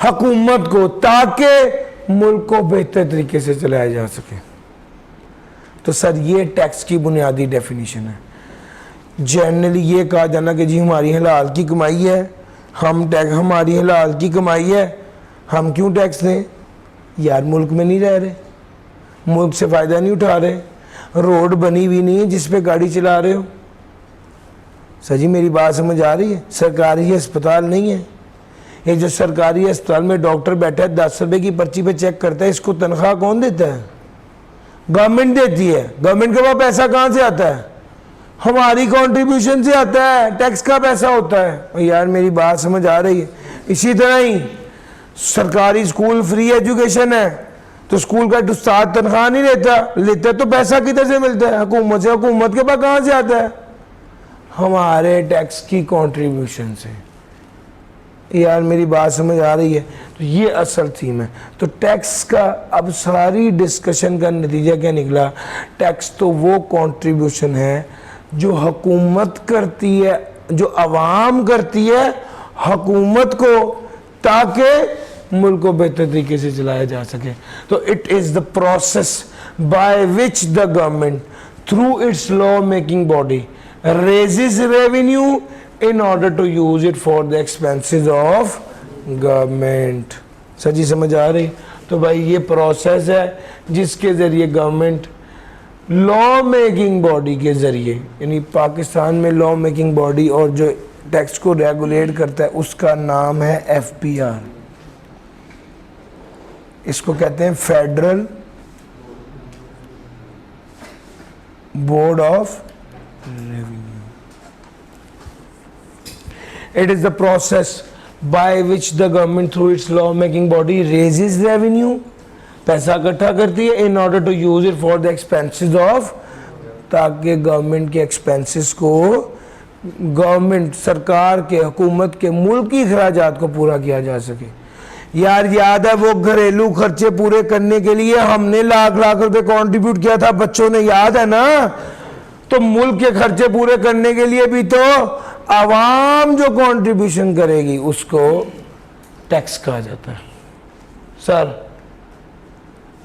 हुकूमत को, ताकि मुल्क को बेहतर तरीके से चलाया जा सके। तो सर ये टैक्स की बुनियादी डेफिनेशन है। जनरली ये कहा जाना कि जी हमारी हलाल की कमाई है, हम टैक्स, हमारी हलाल की कमाई है, हम क्यों टैक्स दें? यार मुल्क में नहीं रह रहे, मुल्क से फ़ायदा नहीं उठा रहे, रोड बनी हुई नहीं है जिस पे गाड़ी चला रहे हो। सर जी मेरी बात समझ आ रही है? सरकारी अस्पताल नहीं है, ये जो सरकारी अस्पताल में डॉक्टर बैठा है 10 रुपये की पर्ची पे चेक करता है, इसको तनख्वाह कौन देता है? गवर्नमेंट देती है। गवर्नमेंट के पास पैसा कहाँ से आता है? हमारी कंट्रीब्यूशन से आता है, टैक्स का पैसा होता है। और यार मेरी बात समझ आ रही है? इसी तरह ही सरकारी स्कूल फ्री एजुकेशन है, तो स्कूल का उस्ताद तनख्वाह नहीं लेता तो पैसा किधर से मिलता है? हुकूमत से। हुकूमत के पास कहाँ से आता है? हमारे टैक्स की कंट्रीब्यूशन से। यार मेरी बात समझ आ रही है? तो ये असल थीम है। तो टैक्स का अब सारी डिस्कशन का नतीजा क्या निकला? टैक्स तो वो कंट्रीब्यूशन है जो हुकूमत करती है, जो अवाम करती है हुकूमत को, ताकि मुल्क को बेहतर तरीके से चलाया जा सके। तो it is the process by which the government through it's law making body raises revenue in order to use it for the expenses of government। सच्ची समझ आ रही? तो भाई ये प्रोसेस है जिसके ज़रिए गवर्नमेंट लॉ मेकिंग बॉडी के ज़रिए, यानी पाकिस्तान में लॉ मेकिंग बॉडी और जो टैक्स को रेगुलेट करता है उसका नाम है FPR। इसको कहते हैं federal board of revenue। It is the process by which the government through its law making body raises revenue, पैसा इकट्ठा करती है in order to use it for the expenses of, ताकि गवर्नमेंट के एक्सपेंसेस को गवर्नमेंट, सरकार के, हुकूमत के मुल्की खर्चात को पूरा किया जा सके। यार याद है वो घरेलू खर्चे पूरे करने के लिए हमने लाख लाख रुपए कंट्रीब्यूट किया था, बच्चों ने याद है ना? तो मुल्क के खर्चे पूरे करने के लिए भी तो आवाम जो कंट्रीब्यूशन करेगी उसको टैक्स कहा जाता है। सर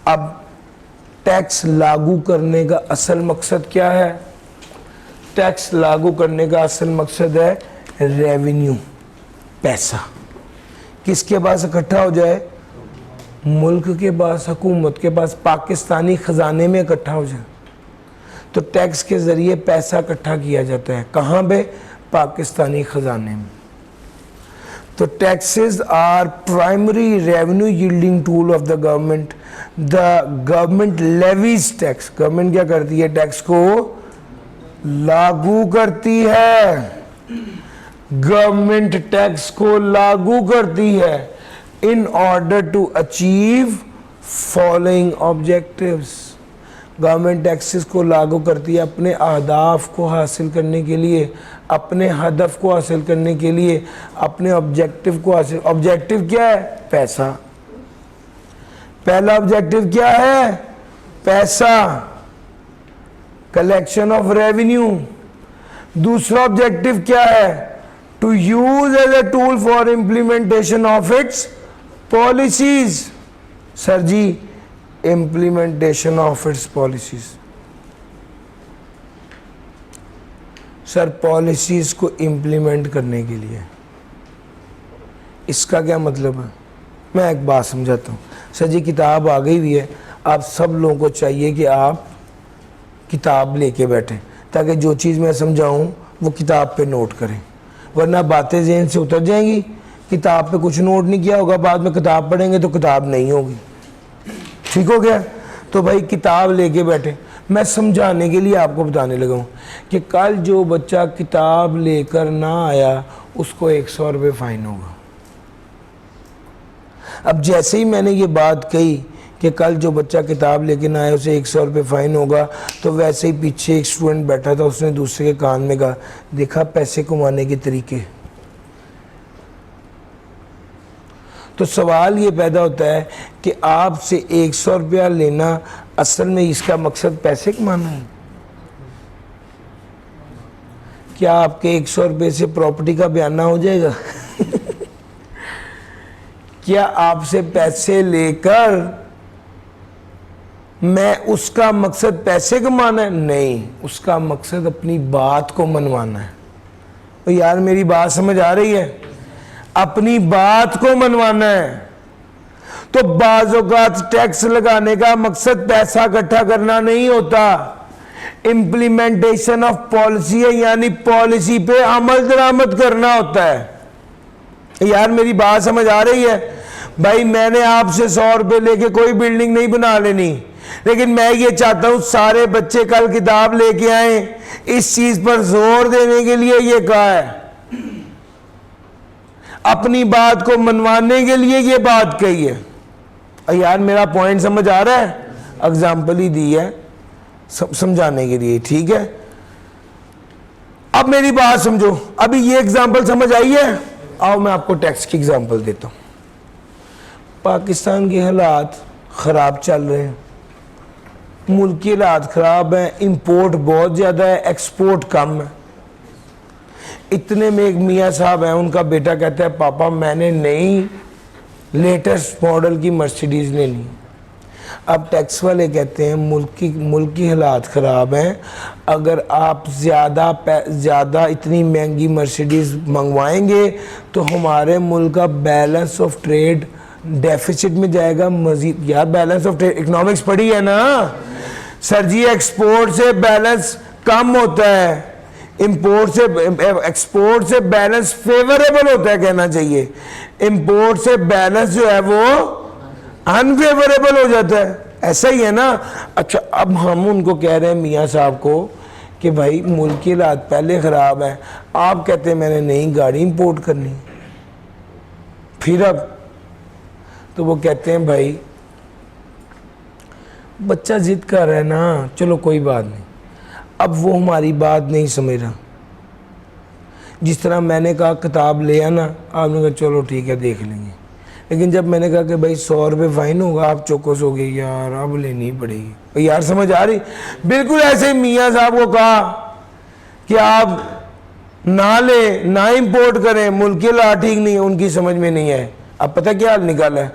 अब टैक्स लागू करने का असल मकसद क्या है? टैक्स लागू करने का असल मकसद है रेवेन्यू, पैसा किसके पास इकट्ठा हो जाए? मुल्क के पास, हुकूमत के पास, पाकिस्तानी खजाने में इकट्ठा हो जाए। तो टैक्स के ज़रिए पैसा इकट्ठा किया जाता है। कहाँ पे? पाकिस्तानी ख़जाने में। तो taxes are primary revenue yielding tool of the government. The government levies tax. Government क्या करती है? टैक्स को लागू करती है। गवर्नमेंट टैक्स को लागू करती है in order to achieve following objectives. Government taxes को लागू करती है अपने अहदाफ को हासिल करने के लिए, अपने हदफ को हासिल करने के लिए, अपने ऑब्जेक्टिव को हासिल। ऑब्जेक्टिव क्या है? पैसा। पहला ऑब्जेक्टिव क्या है? पैसा, कलेक्शन ऑफ रेवेन्यू। दूसरा ऑब्जेक्टिव क्या है? To use as a tool for implementation of its policies. Sir ji, implementation of its policies. Sir, policies को इंप्लीमेंट करने के लिए। इसका क्या मतलब है? मैं एक बात समझाता हूँ। सर जी, किताब आ गई हुई है, आप सब लोगों को चाहिए कि आप किताब लेके बैठें ताकि जो चीज़ मैं समझाऊं वो किताब पे नोट करें, वरना बातें ज़हन से उतर जाएंगी। किताब पे कुछ नोट नहीं किया होगा, बाद में किताब पढ़ेंगे तो किताब नहीं होगी। ठीक हो गया? तो भाई किताब लेके बैठे। मैं समझाने के लिए आपको बताने लगा हूँ कि कल जो बच्चा किताब लेकर ना आया उसको 100 रुपये फ़ाइन होगा। अब जैसे ही मैंने ये बात कही कि कल जो बच्चा किताब लेके ना आया उसे 100 रुपये फ़ाइन होगा, तो वैसे ही पीछे एक स्टूडेंट बैठा था, उसने दूसरे के कान में कहा, देखा पैसे कमाने के तरीके। तो सवाल ये पैदा होता है कि आपसे 100 रुपया लेना असल में इसका मकसद पैसे कमाना है। क्या आपके 100 रुपये से प्रॉपर्टी का बयाना हो जाएगा? क्या आपसे पैसे लेकर मैं उसका मकसद पैसे कमाना है? नहीं, उसका मकसद अपनी बात को मनवाना है। तो यार मेरी बात समझ आ रही है? अपनी बात को मनवाना है। तो बाज़ औक़ात टैक्स लगाने का मकसद पैसा इकट्ठा करना नहीं होता, इम्प्लीमेंटेशन ऑफ पॉलिसी है, यानी पॉलिसी पे अमल दरामद करना होता है। यार मेरी बात समझ आ रही है? भाई मैंने आपसे 100 रुपये लेके कोई बिल्डिंग नहीं बना लेनी, लेकिन मैं ये चाहता हूं सारे बच्चे कल किताब लेके आए। इस चीज पर जोर देने के लिए ये कहा है, अपनी बात को मनवाने के लिए ये बात कही है। यार मेरा पॉइंट समझ आ रहा है? एग्जाम्पल ही दी है समझाने के लिए, ठीक है? अब मेरी बात समझो। अभी ये एग्जाम्पल समझ आई है? आओ मैं आपको टैक्स की एग्जाम्पल देता हूं। पाकिस्तान के हालात ख़राब चल रहे हैं, मुल्क के हालात ख़राब हैं, इंपोर्ट बहुत ज़्यादा है, एक्सपोर्ट कम है। इतने में एक मियाँ साहब हैं, उनका बेटा कहता है पापा मैंने नई लेटेस्ट मॉडल की मर्सिडीज़ लेनी। अब टैक्स वाले कहते हैं मुल्क की हालात ख़राब हैं, अगर आप ज़्यादा इतनी महंगी मर्सिडीज़ मंगवाएंगे तो हमारे मुल्क का बैलेंस ऑफ ट्रेड डेफिसिट में जाएगा मजीद। यार बैलेंस ऑफ ट्रेड इकोनॉमिक्स पढ़ी है ना सर जी? एक्सपोर्ट से बैलेंस कम होता है, इंपोर्ट से एक्सपोर्ट से बैलेंस फेवरेबल होता है कहना चाहिए, इंपोर्ट से बैलेंस जो है वो अनफेवरेबल हो जाता है। ऐसा ही है ना? अच्छा, अब हम उनको कह रहे हैं मियाँ साहब को कि भाई मुल्क की हालात पहले ख़राब है, आप कहते हैं मैंने नई गाड़ी इंपोर्ट करनी। फिर अब तो वो कहते हैं भाई बच्चा जिद कर रहा है ना, चलो कोई बात नहीं। अब वो हमारी बात नहीं समझ रहा। जिस तरह मैंने कहा किताब ले आना, आपने कहा चलो ठीक है देख लेंगे, लेकिन जब मैंने कहा कि भाई 100 रुपये फ़ाइन होगा, आप चौकस हो गए, यार अब लेनी पड़ेगी। यार समझ आ रही? बिल्कुल ऐसे ही मियाँ साहब को कहा कि आप ना ले, ना इंपोर्ट करें, मुल्क के हालात ठीक नहीं है, उनकी समझ में नहीं है। अब पता क्या हाल निकाला है?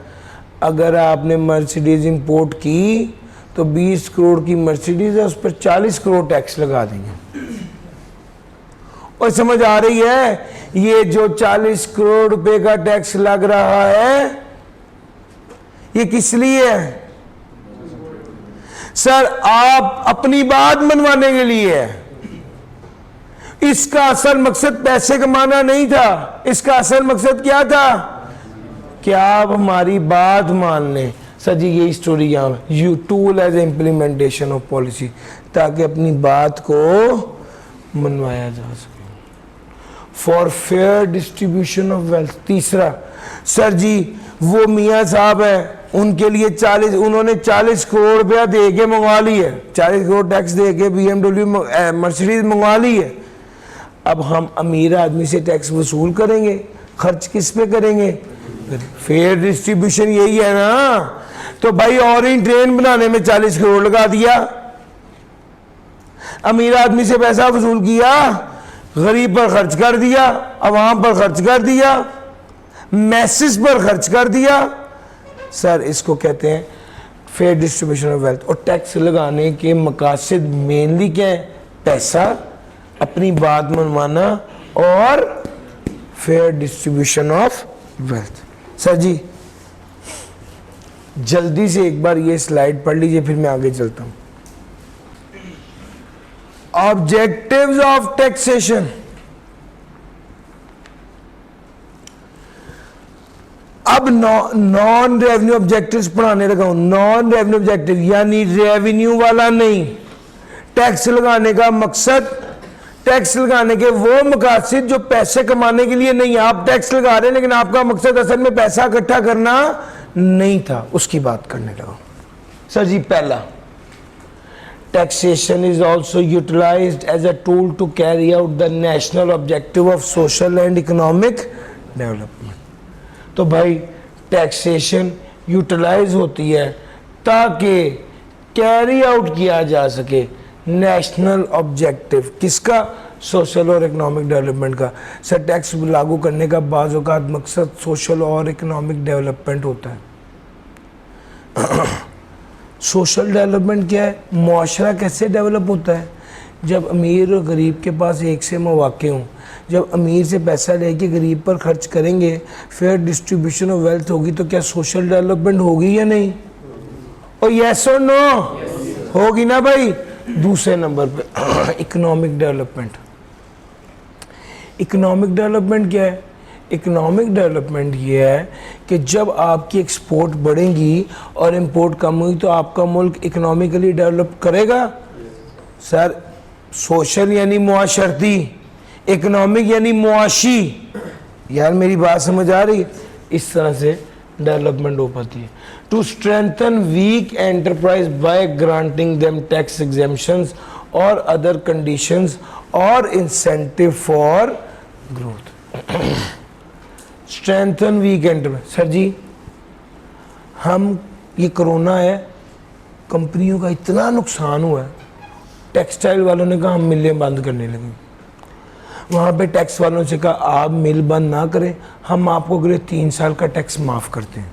अगर आपने मर्सिडीज़ इंपोर्ट की तो 20 करोड़ की मर्सिडीज़ है, उस पर 40 करोड़ टैक्स लगा देंगे। और समझ आ रही है? ये जो 40 करोड़ रुपए का टैक्स लग रहा है ये किस लिए है? सर आप अपनी बात मनवाने के लिए है। इसका असल मकसद पैसे कमाना नहीं था, इसका असल मकसद क्या था कि आप हमारी बात मान लें। सर जी यही स्टोरी यहाँ use tool as implementation of policy, ताकि अपनी बात को मनवाया जा सके। For fair distribution of wealth. तीसरा, सर जी वो मियाँ साहब है, उनके लिए उन्होंने 40 करोड़ रुपया दे के मंगवा ली है, 40 करोड़ टैक्स दे के BMW मर्सिडीज मंगवा ली है। अब हम अमीर आदमी से टैक्स वसूल करेंगे, खर्च किस पे करेंगे? फेयर डिस्ट्रीब्यूशन यही है ना। तो भाई ऑरेंज ट्रेन बनाने में 40 करोड़ लगा दिया, अमीर आदमी से पैसा वसूल किया, गरीब पर खर्च कर दिया, अवाम पर खर्च कर दिया, मैसेज पर खर्च कर दिया। सर इसको कहते हैं फेयर डिस्ट्रीब्यूशन ऑफ वेल्थ। और टैक्स लगाने के मकासद मेनली क्या है? पैसा, अपनी बात मनवाना और fair distribution of wealth. Sir जी जल्दी से एक बार ये स्लाइड पढ़ लीजिए, फिर मैं आगे चलता हूं। Objectives of taxation. अब नॉन रेवेन्यू ऑब्जेक्टिव्स पढ़ाने लगा हूं। नॉन रेवेन्यू ऑब्जेक्टिव यानी रेवेन्यू वाला नहीं। टैक्स लगाने का मकसद, टैक्स लगाने के वो मकासद जो पैसे कमाने के लिए नहीं है। आप टैक्स लगा रहे हैं लेकिन आपका मकसद असल में पैसा इकट्ठा करना नहीं था, उसकी बात करने लगा। सर जी पहला, taxation is also utilized as a tool to carry out the national objective of social and economic development. तो भाई टैक्सेशन यूटिलाइज होती है ताकि कैरी आउट किया जा सके नेशनल ऑब्जेक्टिव किसका? सोशल और इकोनॉमिक डेवलपमेंट का। सर टैक्स लागू करने का बाज़ औक़ात मकसद सोशल और इकोनॉमिक डेवलपमेंट होता है। सोशल डेवलपमेंट क्या है? मुआशरा कैसे डेवलप होता है? जब अमीर और गरीब के पास एक से मौक़े हों, जब अमीर से पैसा लेके गरीब पर खर्च करेंगे, फेयर डिस्ट्रीब्यूशन ऑफ वेल्थ होगी, तो क्या सोशल डेवलपमेंट होगी या नहीं? और यस और नो? होगी ना भाई। दूसरे नंबर पे इकोनॉमिक डेवलपमेंट। इकोनॉमिक डेवलपमेंट क्या है? इकोनॉमिक डेवलपमेंट ये है कि जब आपकी एक्सपोर्ट बढ़ेगी और इंपोर्ट कम हुई तो आपका मुल्क इकोनॉमिकली डेवलप करेगा। सर सोशल यानी मुआशरती, इकोनॉमिक यानी मुआशी। यार मेरी बात समझ आ रही? इस तरह से डेवलपमेंट हो पाती है। To strengthen weak enterprise by granting them tax exemptions और अदर कंडीशंस और incentive for growth. Strengthen weak enterprise. Sir जी हम ये कोरोना है, कंपनियों का इतना नुकसान हुआ है, टेक्सटाइल वालों ने कहा हम मिलें बंद करने लगे। वहाँ पे टैक्स वालों से कहा आप मिल बंद ना करें, हम आपको अगले 3 साल का टैक्स माफ़ करते हैं।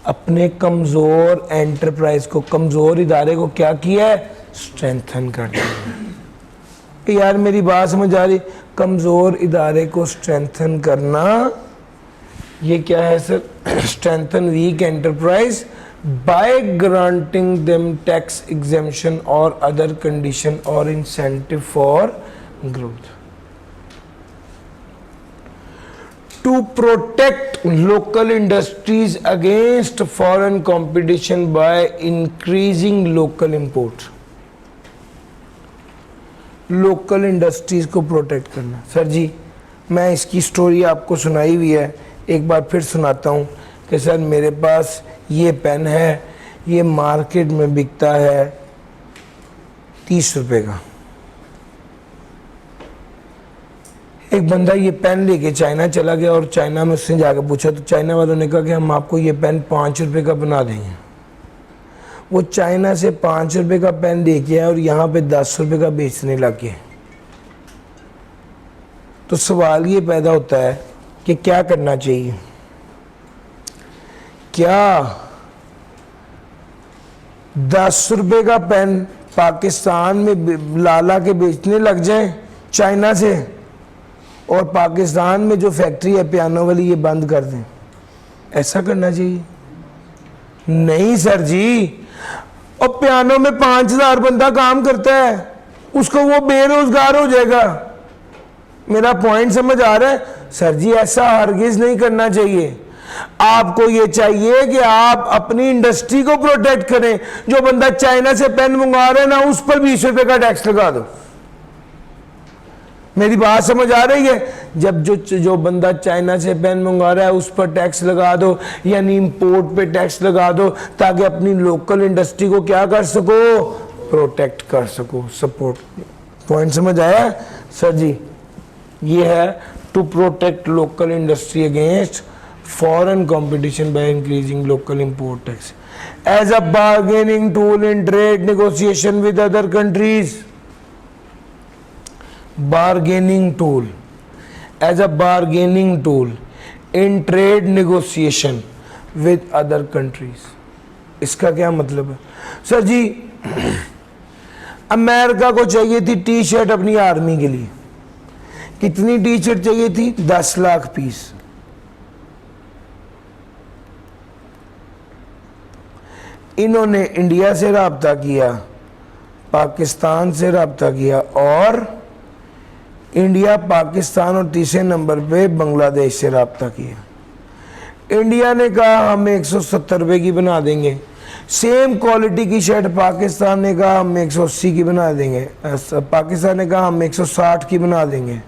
अपने कमज़ोर एंटरप्राइज को, कमज़ोर इदारे को क्या किया है? स्ट्रेंथन कर दिया। यार मेरी बात समझ आ रही? कमज़ोर इदारे को स्ट्रेंथन करना ये क्या है sir? Strengthen weak enterprise by granting them tax exemption और अदर कंडीशन और incentive for growth. To protect local industries against foreign competition by increasing local import. Local industries को प्रोटेक्ट करना। सर जी मैं इसकी स्टोरी आपको सुनाई हुई है, एक बार फिर सुनाता हूँ कि सर मेरे पास ये पेन है, ये मार्केट में बिकता है 30 रुपये का। एक बंदा ये पेन लेके चाइना चला गया और चाइना में उससे जाकर पूछा तो चाइना वालों ने कहा कि हम आपको ये पेन 5 रुपये का बना देंगे। वो चाइना से 5 रुपये का पेन लेके आया और यहाँ पे 10 रुपये का बेचने लगे। तो सवाल ये पैदा होता है कि क्या करना चाहिए? क्या 10 रुपये का पेन पाकिस्तान में लाला के बेचने लग जाए चाइना से, और पाकिस्तान में जो फैक्ट्री है पियानो वाली ये बंद कर दें? ऐसा करना चाहिए? नहीं सर जी, और पियानो में 5,000 बंदा काम करता है, उसको वो बेरोजगार हो जाएगा। मेरा पॉइंट समझ आ रहा है? सर जी ऐसा हरगिज नहीं करना चाहिए। आपको ये चाहिए कि आप अपनी इंडस्ट्री को प्रोटेक्ट करें। जो बंदा चाइना से पेन मंगवा रहा है ना, उस पर 20 रुपए का टैक्स लगा दो। मेरी बात समझ आ रही है? जब जो बंदा चाइना से पेन मंगवा रहा है उस पर टैक्स लगा दो, यानी इंपोर्ट पे टैक्स लगा दो, ताकि अपनी लोकल इंडस्ट्री को क्या कर सको, प्रोटेक्ट कर सको, सपोर्ट। पॉइंट समझ आया सर जी? ये है to protect local industry against foreign competition by increasing local import tax as a bargaining tool in trade negotiation with other countries. bargaining tool, as a bargaining tool in trade negotiation with other countries। इसका क्या मतलब है? Sir जी America को चाहिए थी T shirt अपनी army के लिए। कितनी टी शर्ट चाहिए थी? 10 लाख पीस। इन्होंने इंडिया से राब्ता किया, पाकिस्तान से राब्ता किया, और इंडिया, पाकिस्तान और तीसरे नंबर पे बांग्लादेश से राब्ता किया। इंडिया ने कहा हम 170 रुपये की बना देंगे। सेम क्वालिटी की शर्ट पाकिस्तान ने कहा हम 180 की बना देंगे। पाकिस्तान ने कहा हम 160 की बना देंगे।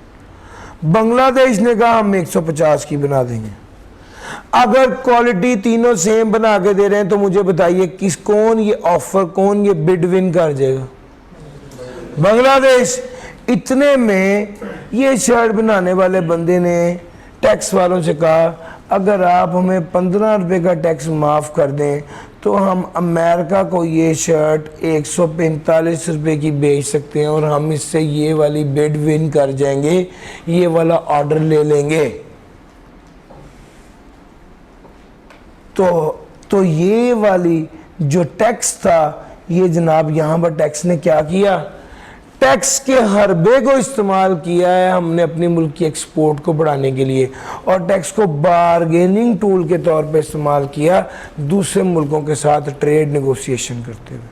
बांग्लादेश ने कहा हम 150 की बना देंगे। अगर क्वालिटी तीनों सेम बना के दे रहे हैं तो मुझे बताइए कौन ये ऑफर, कौन ये बिड विन कर जाएगा? बांग्लादेश। इतने में ये शर्ट बनाने वाले बंदे ने टैक्स वालों से कहा अगर आप हमें 15 रुपये का टैक्स माफ़ कर दें तो हम अमेरिका को ये शर्ट 145 रुपये की बेच सकते हैं और हम इससे ये वाली बिड विन कर जाएंगे, ये वाला ऑर्डर ले लेंगे। तो ये वाली जो टैक्स था, ये जनाब यहाँ पर टैक्स ने क्या किया? टैक्स के हरबे को इस्तेमाल किया है हमने अपने मुल्क की एक्सपोर्ट को बढ़ाने के लिए, और टैक्स को बारगेनिंग टूल के तौर पे इस्तेमाल किया दूसरे मुल्कों के साथ ट्रेड नेगोशिएशन करते हुए।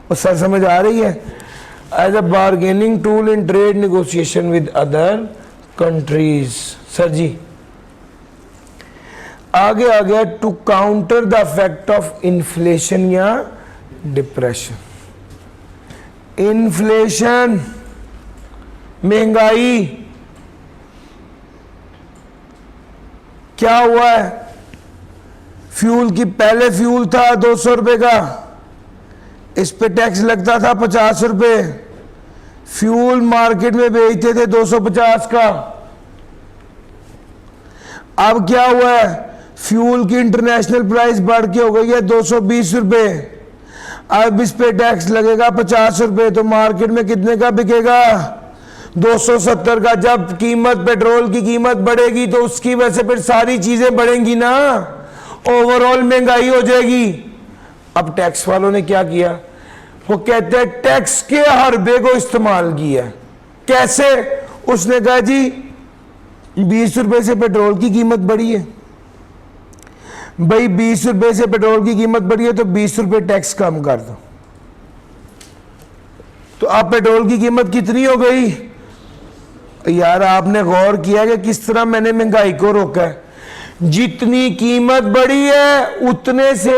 और सर समझ आ रही है? As a bargaining tool in trade negotiation with other countries. Sir जी आगे आ गया to counter the effect of inflation या डिप्रेशन। इन्फ्लेशन, महंगाई, क्या हुआ है? फ्यूल की, पहले फ्यूल था 200 रुपए का, इस पे टैक्स लगता था 50 रुपए। फ्यूल मार्केट में बेचते थे 250 का। अब क्या हुआ है? फ्यूल की इंटरनेशनल प्राइस बढ़ के हो गई है 220 रुपए। अब इस पे टैक्स लगेगा 50 रुपए, तो मार्केट में कितने का बिकेगा? 270 का। जब कीमत, पेट्रोल की कीमत बढ़ेगी तो उसकी वजह से फिर सारी चीजें बढ़ेंगी ना, ओवरऑल महंगाई हो जाएगी। अब टैक्स वालों ने क्या किया? वो कहते हैं टैक्स के हरबे को इस्तेमाल किया। कैसे? उसने कहा जी 20 रुपए से पेट्रोल की कीमत बढ़ी है भाई, 20 रुपए से पेट्रोल की कीमत बढ़ी है तो 20 रुपए टैक्स कम कर दो। तो अब पेट्रोल की कीमत कितनी हो गई? यार आपने गौर किया कि किस तरह मैंने महंगाई को रोका है? जितनी कीमत बढ़ी है उतने से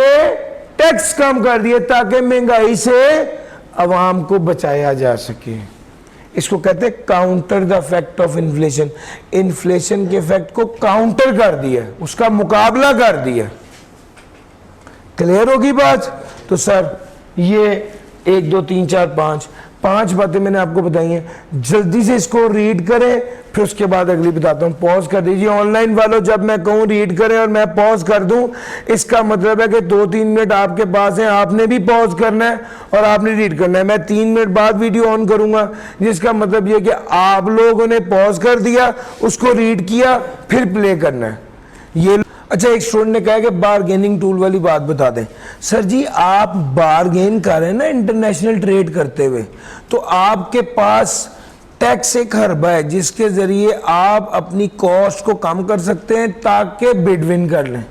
टैक्स कम कर दिए ताकि महंगाई से आवाम को बचाया जा सके। इसको कहते हैं counter the effect of inflation. Inflation के इफेक्ट को काउंटर कर दिया, उसका मुकाबला कर दिया। क्लियर होगी बात? तो सर ये 1 2 3 4 5 बातें मैंने आपको बताई हैं। जल्दी से इसको रीड करें, फिर उसके बाद अगली बताता हूं। पॉज कर दीजिए ऑनलाइन वालों, जब मैं कहूं रीड करें और मैं पॉज कर दूं, इसका मतलब है कि 2-3 मिनट आपके पास हैं, आपने भी पॉज करना है और आपने रीड करना है। मैं 3 मिनट बाद वीडियो ऑन करूंगा, जिसका मतलब यह कि आप लोगों ने पॉज कर दिया, उसको रीड किया, फिर प्ले करना है। ये अच्छा, एक स्टूडेंट ने कहा कि बारगेनिंग टूल वाली बात बता दें। सर जी आप बारगेन कर रहे हैं ना इंटरनेशनल ट्रेड करते हुए, तो आपके पास टैक्स एक हरबा है जिसके जरिए आप अपनी कॉस्ट को कम कर सकते हैं ताकि बिड विन कर लें।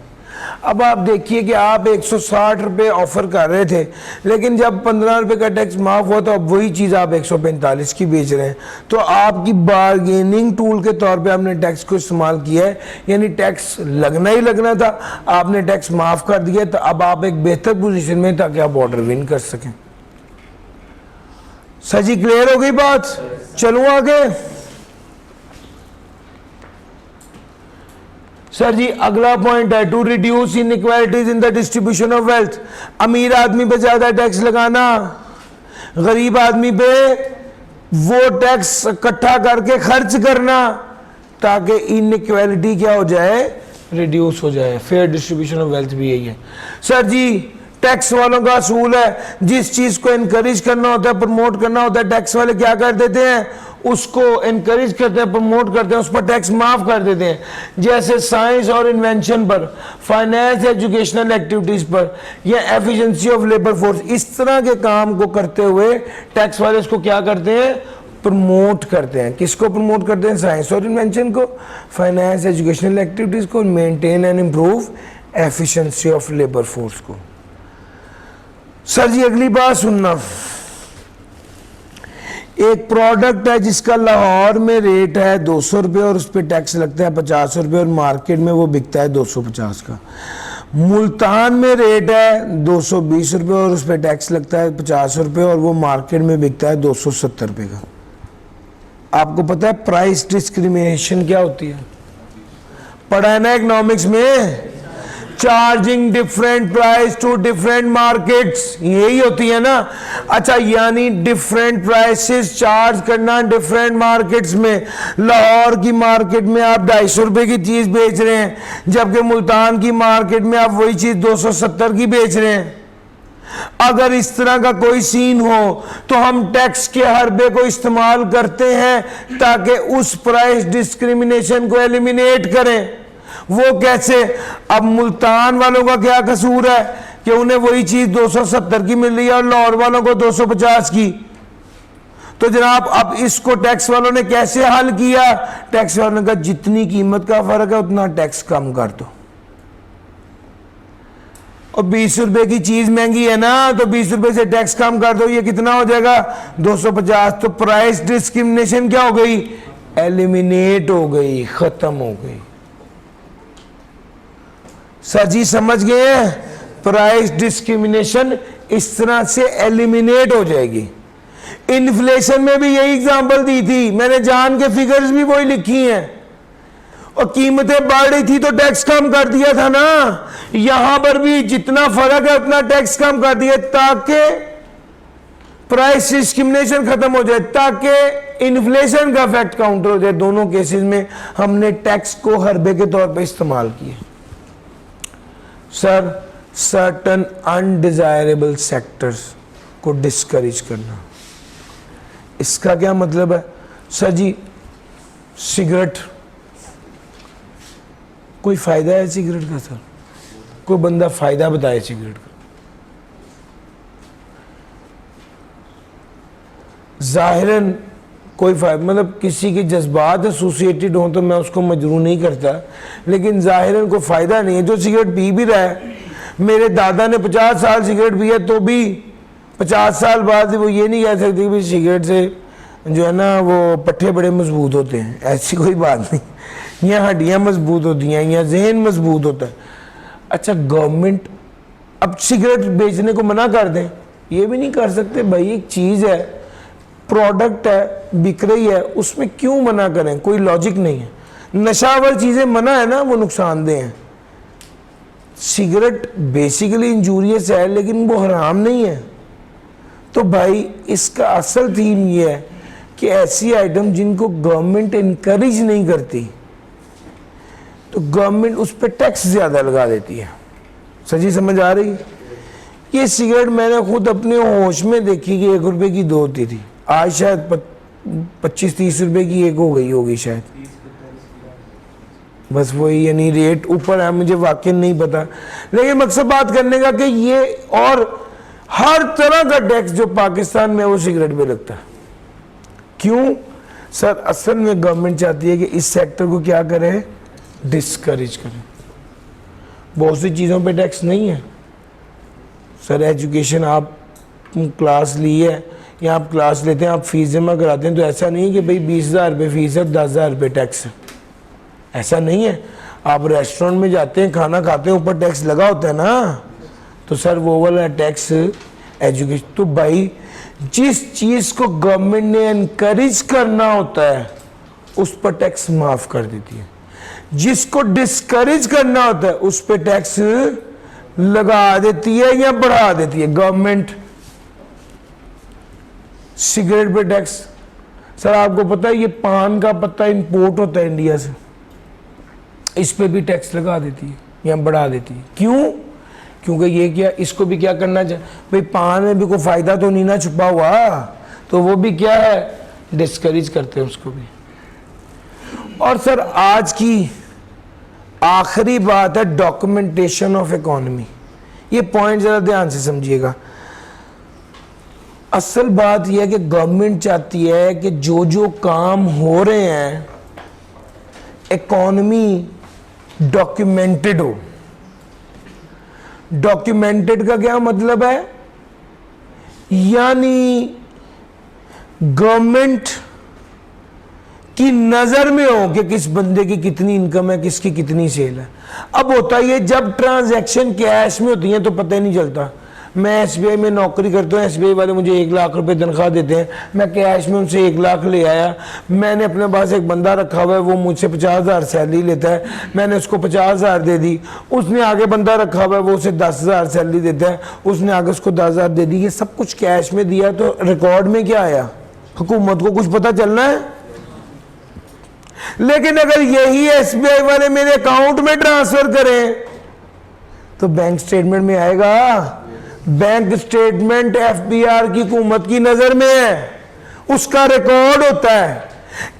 अब आप देखिए कि आप 160 रुपये ऑफर कर रहे थे, लेकिन जब 15 रुपये का टैक्स माफ हुआ तो अब वही चीज़ आप 145 की बेच रहे हैं। तो आपकी बार्गेनिंग टूल के तौर पे आपने टैक्स को इस्तेमाल किया है, यानी टैक्स लगना ही लगना था, आपने टैक्स माफ कर दिया। तो अब आप एक बेहतर पोजीशन में ताकि आप ऑर्डर विन कर सकें। सर जी क्लियर हो गई बात? चलूँ आगे। सर जी अगला पॉइंट है to reduce inequalities in the distribution of wealth. अमीर आदमी पे ज्यादा टैक्स लगाना, गरीब आदमी पे वो टैक्स इकट्ठा करके खर्च करना ताकि इनइक्वालिटी क्या हो जाए, रिड्यूस हो जाए। फेयर डिस्ट्रीब्यूशन ऑफ वेल्थ भी यही है। सर जी टैक्स वालों का असूल है, जिस चीज को एनकरेज करना होता है, प्रमोट करना होता है, टैक्स वाले क्या कर देते हैं, उसको एनकरेज करते हैं, प्रमोट करते हैं, उस पर टैक्स माफ कर देते हैं। जैसे साइंस और इन्वेंशन पर, फाइनेंस, एजुकेशनल एक्टिविटीज पर, या एफिशिएंसी ऑफ लेबर फोर्स, इस तरह के काम को करते हुए टैक्स वाले उसको क्या करते हैं, प्रमोट करते हैं। किसको प्रमोट करते हैं? साइंस और इन्वेंशन को, फाइनेंस, एजुकेशनल एक्टिविटीज को, maintain and improve efficiency of labour force को। सर जी अगली बात सुनना, एक प्रोडक्ट है जिसका लाहौर में रेट है 200 रुपये और उस पर टैक्स लगता है 50 रुपये और मार्केट में वो बिकता है 250 का। मुल्तान में रेट है 220 रुपये और उस पर टैक्स लगता है 50 रुपये और वो मार्केट में बिकता है 270 रुपये का। आपको पता है प्राइस डिस्क्रिमिनेशन क्या होती है? पढ़ा है ना इकोनॉमिक्स में, charging different price to different markets, यही होती है ना। अच्छा, यानी डिफरेंट प्राइसेस चार्ज करना डिफरेंट मार्केट्स में। लाहौर की मार्केट में आप 250 रुपए की चीज बेच रहे हैं, जबकि मुल्तान की मार्केट में आप वही चीज 270 की बेच रहे हैं। अगर इस तरह का कोई सीन हो तो हम टैक्स के हरबे को इस्तेमाल करते हैं ताकि उस प्राइस डिस्क्रिमिनेशन को एलिमिनेट करें। वो कैसे? अब मुल्तान वालों का क्या कसूर है कि उन्हें वही चीज 270 की मिल रही है और लाहौर वालों को 250 की। तो जनाब अब इसको टैक्स वालों ने कैसे हल किया? टैक्स वालों ने कहा जितनी कीमत का फर्क है उतना टैक्स कम कर दो। और 20 रुपए की चीज महंगी है ना, तो 20 रुपए से टैक्स कम कर दो, ये कितना हो जाएगा? 250। तो प्राइस डिस्क्रिमिनेशन क्या हो गई? एलिमिनेट हो गई, खत्म हो गई। सर जी समझ गए? प्राइस डिस्क्रिमिनेशन इस तरह से एलिमिनेट हो जाएगी। इन्फ्लेशन में भी यही एग्जांपल दी थी मैंने, जान के फिगर्स भी वही लिखी हैं। और कीमतें बढ़ रही थी तो टैक्स कम कर दिया था ना, यहां पर भी जितना फर्क है उतना टैक्स कम कर दिया ताकि प्राइस डिस्क्रिमिनेशन खत्म हो जाए, ताकि इन्फ्लेशन का इफेक्ट काउंटर हो जाए। दोनों केसेस में हमने टैक्स को हरबे के तौर पे इस्तेमाल किया। सर सर्टन अनडिजायरेबल सेक्टर्स को डिस्करेज करना, इसका क्या मतलब है? सर जी सिगरेट, कोई फायदा है सिगरेट का? सर कोई बंदा फायदा बताए सिगरेट का? जाहिरन कोई मतलब किसी के जज्बात एसोसिएटेड हो तो मैं उसको मजबूर नहीं करता, लेकिन जाहिरन कोई फ़ायदा नहीं है। जो सिगरेट पी भी रहा है, मेरे दादा ने 50 साल सिगरेट पिया तो भी 50 साल बाद वो ये नहीं कह सकते कि सिगरेट से जो है ना वो पट्टे बड़े मजबूत होते हैं, ऐसी कोई बात नहीं। यहाँ हड्डियाँ मजबूत होती हैं, यहाँ जहन मजबूत होता है। अच्छा गवर्नमेंट अब सिगरेट बेचने को मना कर दें, ये भी नहीं कर सकते भाई। एक चीज़ है, प्रोडक्ट है, बिक रही है, उसमें क्यों मना करें? कोई लॉजिक नहीं है। नशावर चीज़ें मना है ना, वो नुकसानदेह हैं। सिगरेट बेसिकली इंजूरियस है लेकिन वो हराम नहीं है। तो भाई इसका असल थीम ये है कि ऐसी आइटम जिनको गवर्नमेंट इनकरेज नहीं करती तो गवर्नमेंट उस पर टैक्स ज़्यादा लगा देती है। सही समझ आ रही? ये सिगरेट मैंने खुद अपने होश में देखी कि 1 रुपए की 2 होती थी, आज शायद 25-30 रुपए की एक हो गई होगी शायद। बस वही, यानी रेट ऊपर है, मुझे वाकई नहीं पता। लेकिन मकसद बात करने का कि ये और हर तरह का टैक्स जो पाकिस्तान में वो सिगरेट पे लगता है। क्यों? सर असल में गवर्नमेंट चाहती है कि इस सेक्टर को क्या करे? डिस्करेज करें। बहुत सी चीज़ों पे टैक्स नहीं है सर। एजुकेशन आप क्लास ली है या आप क्लास लेते हैं, आप फीस जमा कराते हैं, तो ऐसा नहीं है कि भाई 20,000 रुपये फीस है, 10,000 रुपये टैक्स है, ऐसा नहीं है। आप रेस्टोरेंट में जाते हैं, खाना खाते हैं, ऊपर टैक्स लगा होता है ना, तो सर वो वाला टैक्स एजुकेशन। तो भाई जिस चीज़ को गवर्नमेंट ने एनकरेज करना होता है उस पर टैक्स माफ़ कर देती है, जिसको डिस्करेज करना होता है उस पर टैक्स लगा देती है या बढ़ा देती है गवर्नमेंट। सिगरेट पे टैक्स, सर आपको पता है ये पान का पत्ता इंपोर्ट होता है इंडिया से, इस पे भी टैक्स लगा देती है या बढ़ा देती है। क्यों? क्योंकि ये क्या, इसको भी क्या करना चाहिए भाई, पान में भी कोई फायदा तो नहीं ना छुपा हुआ, तो वो भी क्या है, डिस्करेज करते हैं उसको भी। और सर आज की आखिरी बात है डॉक्यूमेंटेशन ऑफ इकोनॉमी। ये पॉइंट जरा ध्यान से समझिएगा। असल बात यह है कि गवर्नमेंट चाहती है कि जो जो काम हो रहे हैं इकोनॉमी डॉक्यूमेंटेड हो। डॉक्यूमेंटेड का क्या मतलब है, यानी गवर्नमेंट की नजर में हो कि किस बंदे की कितनी इनकम है, किसकी कितनी सेल है। अब होता है जब ट्रांजैक्शन कैश में होती है तो पता ही नहीं चलता। मैं एसबीआई में नौकरी करता हूँ, एसबीआई वाले मुझे 1 लाख रुपए तनख्वाह देते हैं, मैं कैश में उनसे 1 लाख ले आया, मैंने अपने पास एक बंदा रखा हुआ है, वो मुझसे 50,000 सैलरी लेता है, मैंने उसको 50,000 दे दी, उसने आगे बंदा रखा हुआ है, वो उसे 10,000 सैलरी देता है, उसने आगे उसको 10,000 दे दी। ये सब कुछ कैश में दिया, तो रिकॉर्ड में क्या आया, हुकूमत को कुछ पता चलना है। लेकिन अगर यही एसबीआई वाले मेरे अकाउंट में ट्रांसफर करें तो बैंक स्टेटमेंट में आएगा। बैंक स्टेटमेंट एफबीआर की हुकूमत की नजर में है, उसका रिकॉर्ड होता है,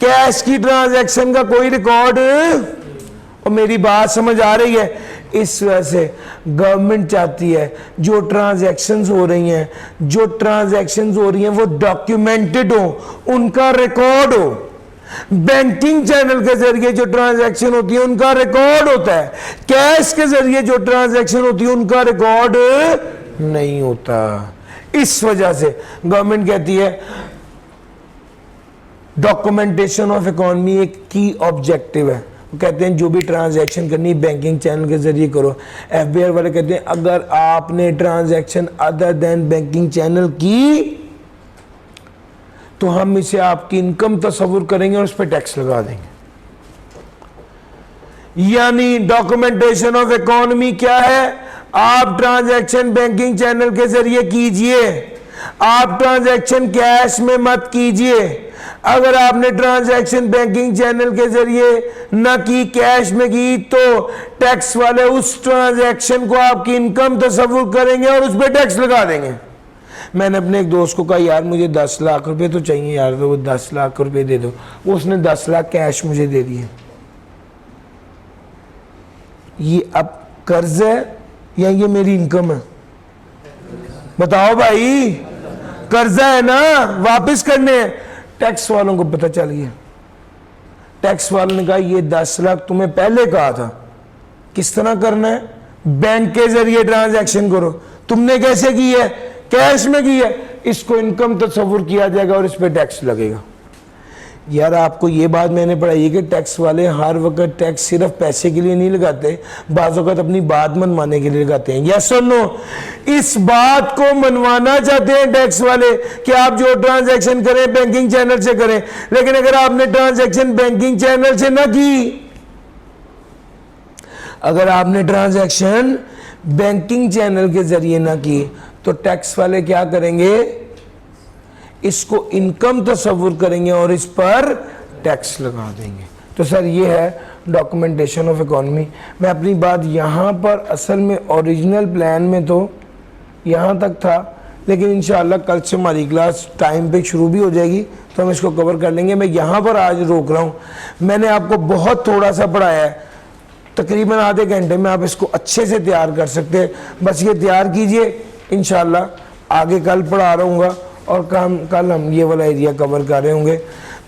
कैश की ट्रांजैक्शन का कोई रिकॉर्ड। और मेरी बात समझ आ रही है? इस वजह से गवर्नमेंट चाहती है जो ट्रांजैक्शंस हो रही हैं वो डॉक्यूमेंटेड हो, उनका रिकॉर्ड हो। बैंकिंग चैनल के जरिए जो ट्रांजैक्शन होती है उनका रिकॉर्ड होता है, कैश के जरिए जो ट्रांजैक्शन होती है उनका रिकॉर्ड नहीं होता। इस वजह से गवर्नमेंट कहती है डॉक्यूमेंटेशन ऑफ इकोनॉमी एक की ऑब्जेक्टिव है। वो कहते हैं जो भी ट्रांजैक्शन करनी बैंकिंग चैनल के जरिए करो। एफबीआई वाले कहते हैं अगर आपने transaction other than banking channel की तो हम इसे आपकी इनकम तस्वुर करेंगे और उस पर टैक्स लगा देंगे। यानी डॉक्यूमेंटेशन ऑफ इकोनॉमी क्या है, आप ट्रांजैक्शन बैंकिंग चैनल के जरिए कीजिए, आप ट्रांजैक्शन कैश में मत कीजिए। अगर आपने ट्रांजैक्शन बैंकिंग चैनल के जरिए न की, कैश में की, तो टैक्स वाले उस ट्रांजैक्शन को आपकी इनकम तस्वुर करेंगे और उस पर टैक्स लगा देंगे। मैंने अपने एक दोस्त को कहा यार मुझे 10 लाख रुपए तो चाहिए यार, तो वो 10 लाख रुपए दे दो, वो उसने 10 लाख कैश मुझे दे दिए। ये अब कर्ज है या ये मेरी इनकम है? बताओ भाई, कर्जा है ना, वापस करने हैं। टैक्स वालों को पता चल गया, टैक्स वालों ने कहा ये 10 लाख तुम्हें पहले कहा था, किस तरह करना है, बैंक के जरिए ट्रांजैक्शन करो। तुमने कैसे की है, कैश में की है, इसको इनकम तस्वुर किया जाएगा और इस पे टैक्स लगेगा। यार आपको ये बात मैंने पढ़ाई है कि टैक्स वाले हर वक्त टैक्स सिर्फ पैसे के लिए नहीं लगाते, बाज़ वक़्त अपनी बात मनवाने के लिए लगाते हैं। यस और नो? इस बात को मनवाना चाहते हैं टैक्स वाले कि आप जो ट्रांजैक्शन करें बैंकिंग चैनल से करें, लेकिन अगर आपने ट्रांजैक्शन बैंकिंग चैनल से ना की, अगर आपने ट्रांजैक्शन बैंकिंग चैनल के जरिए ना की, तो टैक्स वाले क्या करेंगे, इसको इनकम तस्वुर करेंगे और इस पर टैक्स लगा देंगे। तो सर ये है डॉक्यूमेंटेशन ऑफ इकोनॉमी। मैं अपनी बात यहाँ पर, असल में ओरिजिनल प्लान में तो यहाँ तक था, लेकिन इंशाअल्लाह कल से हमारी क्लास टाइम पे शुरू भी हो जाएगी तो हम इसको कवर कर लेंगे। मैं यहाँ पर आज रोक रहा हूँ। मैंने आपको बहुत थोड़ा सा पढ़ाया है, तकरीबन आधे घंटे में आप इसको अच्छे से तैयार कर सकते हैं। बस ये तैयार कीजिए, इंशाअल्लाह आगे कल पढ़ा रहूँगा और कल हम ये वाला एरिया कवर कर रहे होंगे।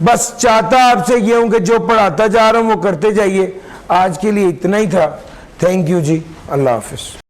बस चाहता आपसे ये हूँ कि जो पढ़ाता जा रहा हूँ वो करते जाइए। आज के लिए इतना ही था। थैंक यू जी। अल्लाह हाफिज़।